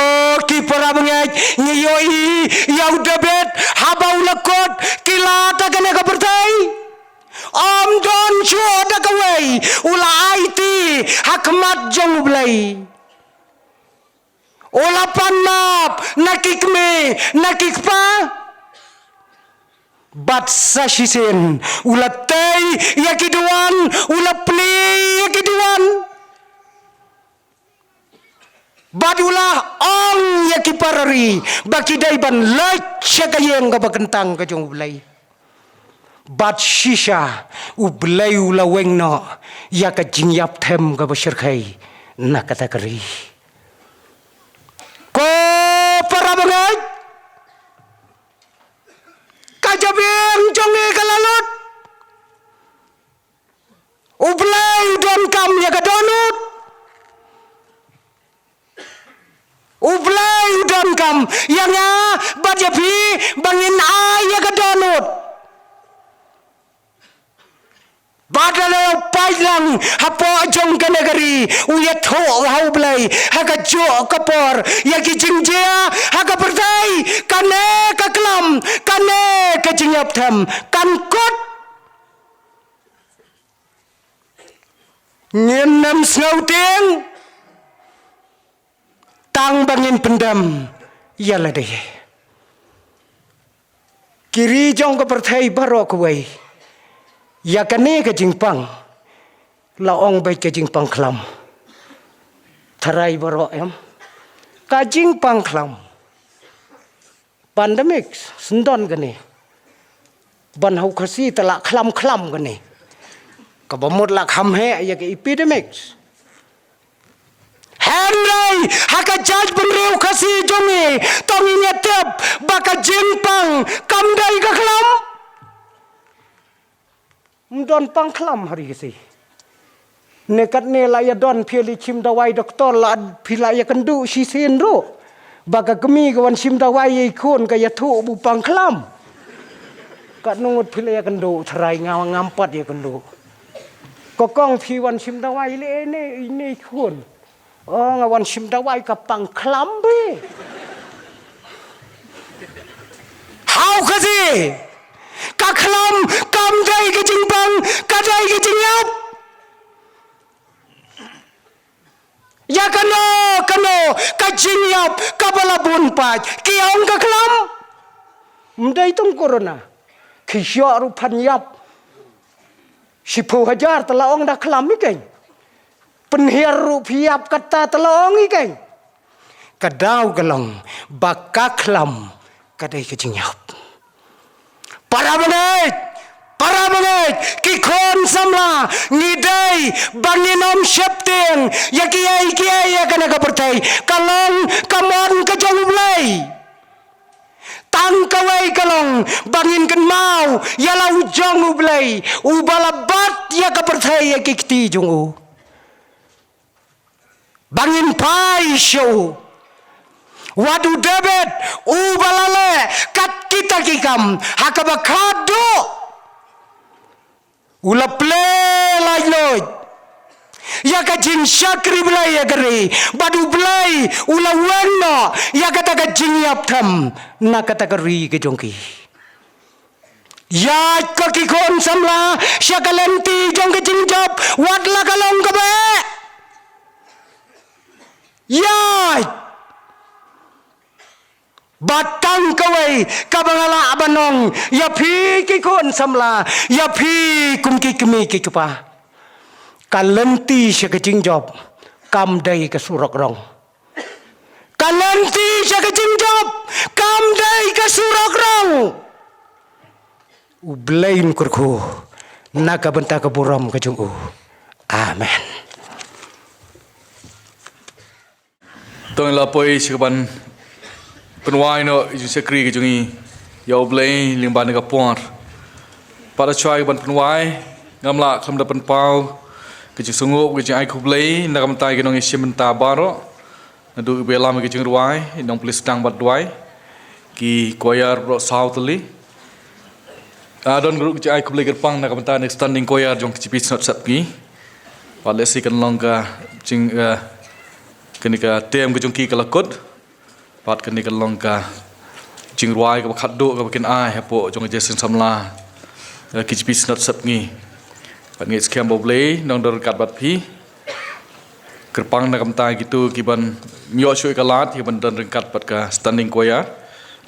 ki parabangay ngiyoi yaw debet habaw lakot kilata ka ka perthai om don cho da kawai ula aiti hakmat jong blai ula panap nakikme nakikpa bat sasisen ula tay yakiduan ula play yakiduan badulah ong yakiparari bakidai ban lek syakayeng ka bagentang ka jong blai bat shisha ublay ulaweng no ya ka jingyap them ka basyarkhay nakatakari ko para bangay kajabing jongi kalalot bat ya pi bangin ay ka donut badalo pailang hapo jong ka negari uya tho hau blai haka jo kapor ya ki jingjia haka pertai kane ka klam kane ka jingyap tham kan kot ngien nam snau tieng tang bangin pendam ialah deh kiri jong ka pertai baro kuai ya kane ka jingpang laong bai ka jingpang klam tharai baro em ka jingpang klam pandemic sendon gane ban hau khasi tala klam gane ka bamut la kham he ya ka epidemics Henry haka judge benriu khasi jongi tongi nyetep baka jingpang kamdai ka klam don pang klam hari kesi nekat ne la ya don pheli chim dawai doktor la phila ya kandu si sin ro baka kemi kawan chim dawai ye khon ka ya thu bu pang klam ka nungut phila ya kandu tharai ngaw ngampat ya kandu ko kong phi wan chim dawai le ne khon ngawan chim dawai ka pang klam be how kesi ka klam kam dai ke jingpang ka dai ke jingyap ya kano ka jingyap ka balabun paj ki ong ka klam mdai tung corona ki syaru phanyap 10,000 tala ong da klam ni keng penhiar rupiap kata tala ong ni keng kadau galong baka klam ka dai ke jingyap para banget kikon samla ngidai banginom septeng ya kiai ya kana ka pertai kalong kamon ka jong blai tang kawai kalong bangin kan mau ya lau jong blai ubalabat ya ka pertai ya kikti jongu bangin pai show wadu debet ubalale kat kita kikam hakabakado ula ple lailoj ya ka jing syakri blai ya gari badu blai ula wenno ya kata ka jing yap tham na kata ka ri ke jongki ya ka ki kon samla syakalenti jong ke jing job wat la kalong ka be ya batang kawai kabangala abanong ya phi ki kon samla ya phi kum ki kemi ki kapa kalenti sya ka jing job kam dai ka surak rong kalenti sya ka jing job kam dai ka surak rong ublain kurku naka benta ka buram ka jung amen tong la poi sikaban penwai no ju sekri ke jungi ya oblei limban ka por para choi ban penwai ngamla kham da pen pau ke ju sungu ke ju ai kublei na kam tai ke nong simenta baro na du be lam ke jung ruai nong plis tang bat duai ki koyar ro southly don group ke ai kublei ke pang na kam tai next standing koyar jong ke pis not sap ki wale si kan long ka jing kenika tem ke jung ki ka lakot pat kini kalong ka jingruai ka khaddo ka kin ai hapo jong jason samla kijpis not sap ngi pat ngi scam boble nong dor kat bat phi kerpang na kam tai gitu kiban myo shui kalat ki ban don kat pat ka standing koya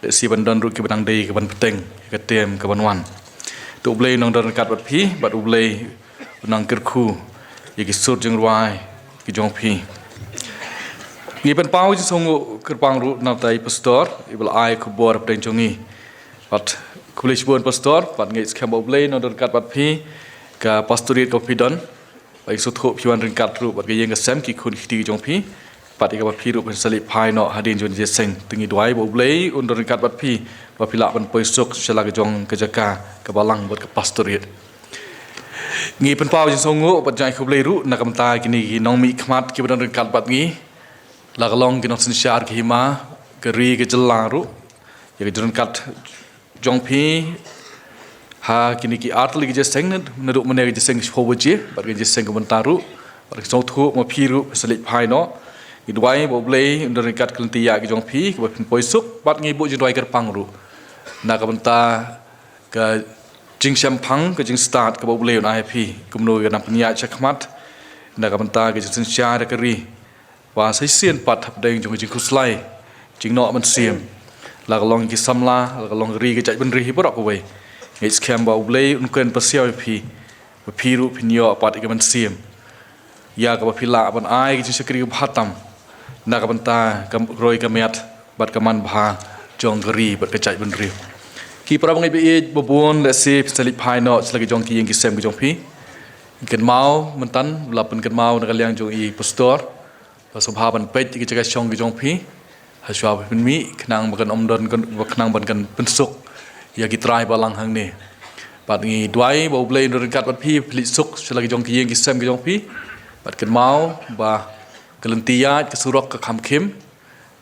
le si ban don ru ki ban dei ka ban peteng ka tem ka ban wan tu ble nong dor kat bat phi bat uble nang kerku yaki sur jingruai ki jong phi ni pen pau ji songo kerpang ru na tai pastor ibal ai ku bor pdeng jongi pat kulish bon pastor pat ngi scam boble no dor kat pat phi ka pastoriat ko pidon bai su tho phiwan ring kat ru pat ge yeng ka sam ki khun khti jong phi pat ga pat phi ru pen sali phai no hadin jon je seng tingi dwai boble un dor kat pat phi ba phila ban poi sok sela ga jong ka jaka ka balang bot ka pastoriat ngi pen pau ji songo pat jai kublei ru na kam ta kini nong mi khmat ki ban ring kat pat ngi lagalong ki noksin syar ki hima ke ri ke jelaru ya ke kat jong pi ha kini ki art lagi jeseng naduk mana jeseng hoboje bat jeseng ke bentaru bat ke thu ma phiru selit phai no i duai bo blei under kat kelentia ke jong pi ke bat poisuk bat ngi bu jindoi ker pangru na ka benta ke jing champang ke jing start ke bo blei on IP kumno ke nampnya chakmat na ka benta ke jing sia ke ri wa sai sien pat hap deng jong jing khuslai jing no man siem la ka long ki samla la ka long ri ke chai ben ri hi porok we ngei scam ba blei un ken pasiau pi phiru pinyo pat ke man siem ya ka phila ban ai ke jing sekri bhatam na ka benta kam roi ka met bat ka man bha jong ri bat ke chai ben ri ki pra bangai be bobon le se sali phai no selagi jong ki yeng ki sem ke jong pi ken mau mentan lapen ken mau na ka liang jong i pastor Subhaban pej ki jaga chong ki jong pi haswa bin mi knang bakan omdon kan knang ban kan pensuk ya ki trai balang hang ni pat ngi dwai bo blei ndo kat pat pi pli suk selagi jong ki yeng ki sem ki jong pi pat ken mau ba kelentia ke surok ke kham khim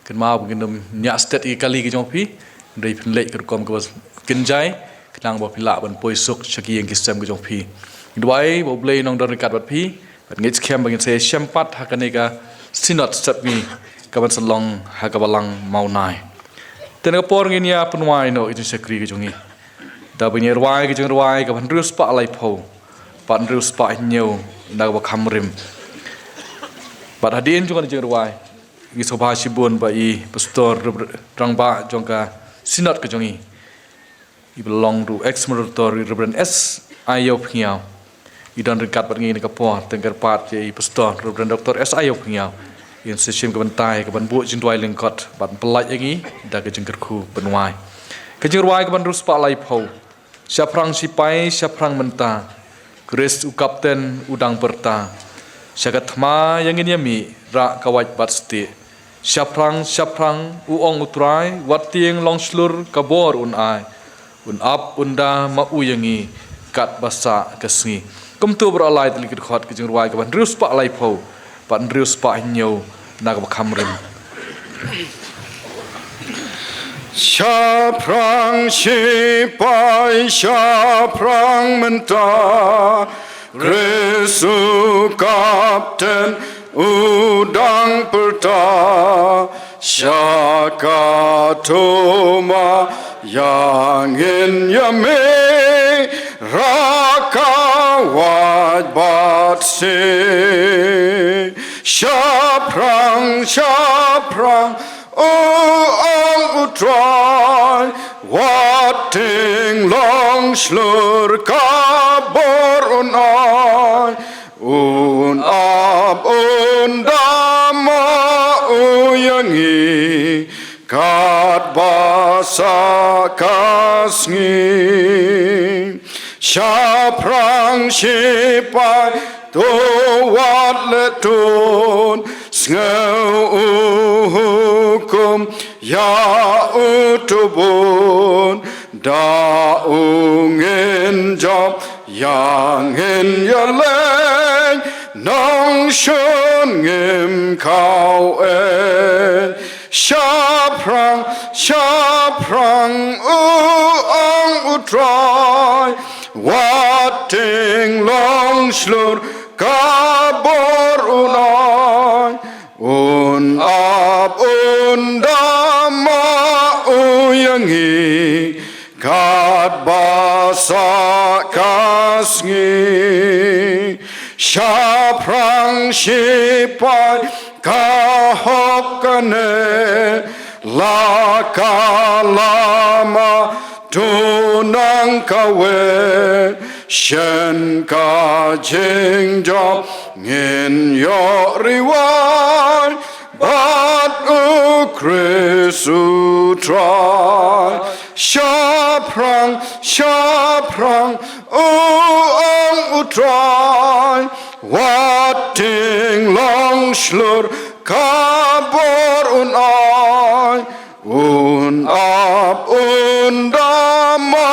ken mau ngin nya stet ki kali ki jong pi ndai pin lek kom ko ken jai knang bo pila ban poi suk chaki yeng ki sem ki jong pi dwai bo blei nong ndo kat pat pi pat ngi scam bangin se champat hakanega sinot sapi kaban selong hakabalang mau nai tena por ngin ya penwai no itu sekri ke jongi da banyer wai ke jong wai kaban rus pa lai pho pan rus pa nyeu da ba khamrim pat hadin jong jong wai ngi sobha sibun ba i pastor rang ba jongka sinot ke jongi I belong to ex-military Reverend S. Ayop Ngiao. I dan rekat bat ngi ka po tengker pat je pastor Reverend Dr. S. Ayop Ngiao. In sistem ke bentai ke ban bu jin dwai lengkot bat pelaj ngi da ke jengker khu benwai. Ke jeng ruai ke ban rus pa lai pho. Siaprang sipai siaprang menta. Grace u kapten udang perta. Syagat ma yang ini mi ra kawaj bat sti. Siaprang u ong utrai wat tieng long slur kabor un ai. Un ap unda ma uyangi kat basa kesngi kum tu beralai tali ke khot ke jeng ruai ke ban rius pa lai pho pan rius pa nyau na ka khamrim Siaprang sipai siaprang menta Kristu kapten udang perta Syakatoma yang in yame rakawat batse Siaprang ang utrai wating long slur kabor unai un ab undama uyangi kat basa kasngi Siaprang sipai tuwat letun Sngau hukum ya utubun daungin job yang in yaleng nong shun ngim kau Siaprang ang utrai wating long slur kabor unai un ab undama uyangi kat basa kasngi Siaprang sipai kahokane lakalama tunang kawe shen ka jingjo ngin yo riwai bat u Kristu try Siaprang ang utrai wating long slur kabor unai un ab undama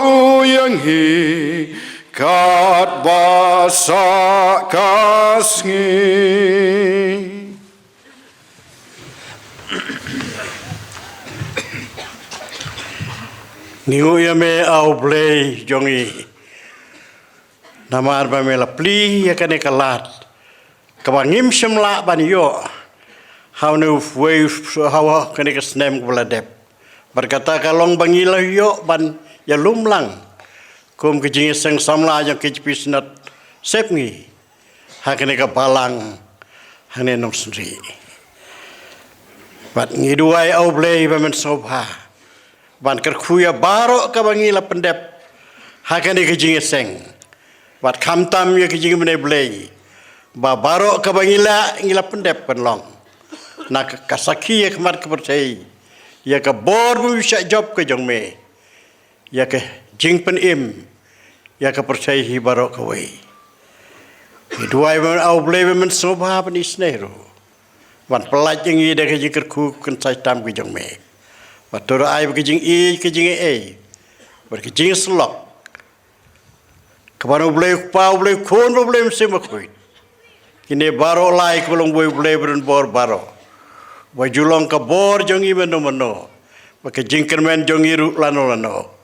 uyangi kat basa kasngi Ngingu ya me au blei jongi. Nama arba me la pli ya kane kalat. Kabangim semla ban yo. How nu way how kane ka snem kuladep. Berkata kalong bangila yo ban ya lumlang. Kum kejing sang samla yang kejpis nat sepngi. Hakane ka balang hane nom sendiri. Bat ngiduai au blei bamen sobha. Ban kerkuya barok ka bangila pendep. Hakane kejing seng. Bat kamtam ya kejing mene blei. Ba barok ka bangila ngila pendep penlong. Nak kasaki ya kemat kepercayai. Ya ka bor bu bisa job ke jong me. Ya ke jing pen im. Ya ka percayai hi barok ka wei. Hiduai men au blei men sobha pen isneru. Wan pelaj yang i dah kejing kerku kan sai tam ke jong me. Batur ai kejing i kejing e. Berkejing selok. Kabanu blei pau blei kon blei mesti makui. Kini baro lai belum blei beren bor baro. Wajulong ka bor jong i meno. Berkejing kermen jong i ru lano.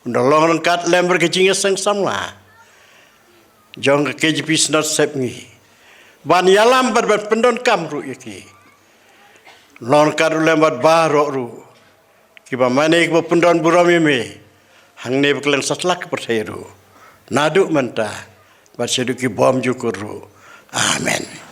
Undalong kat lem berkejing sang samla. Jong ke KJP snot sepngi. Ban yalam ber pendon kam ru iki. Lon kat lembat barok ru. Kiba mane kiba pendon burami me. Hang ne beklen satlak percaya ru. Naduk mentah. Berseduki bom jukur ru. Amen.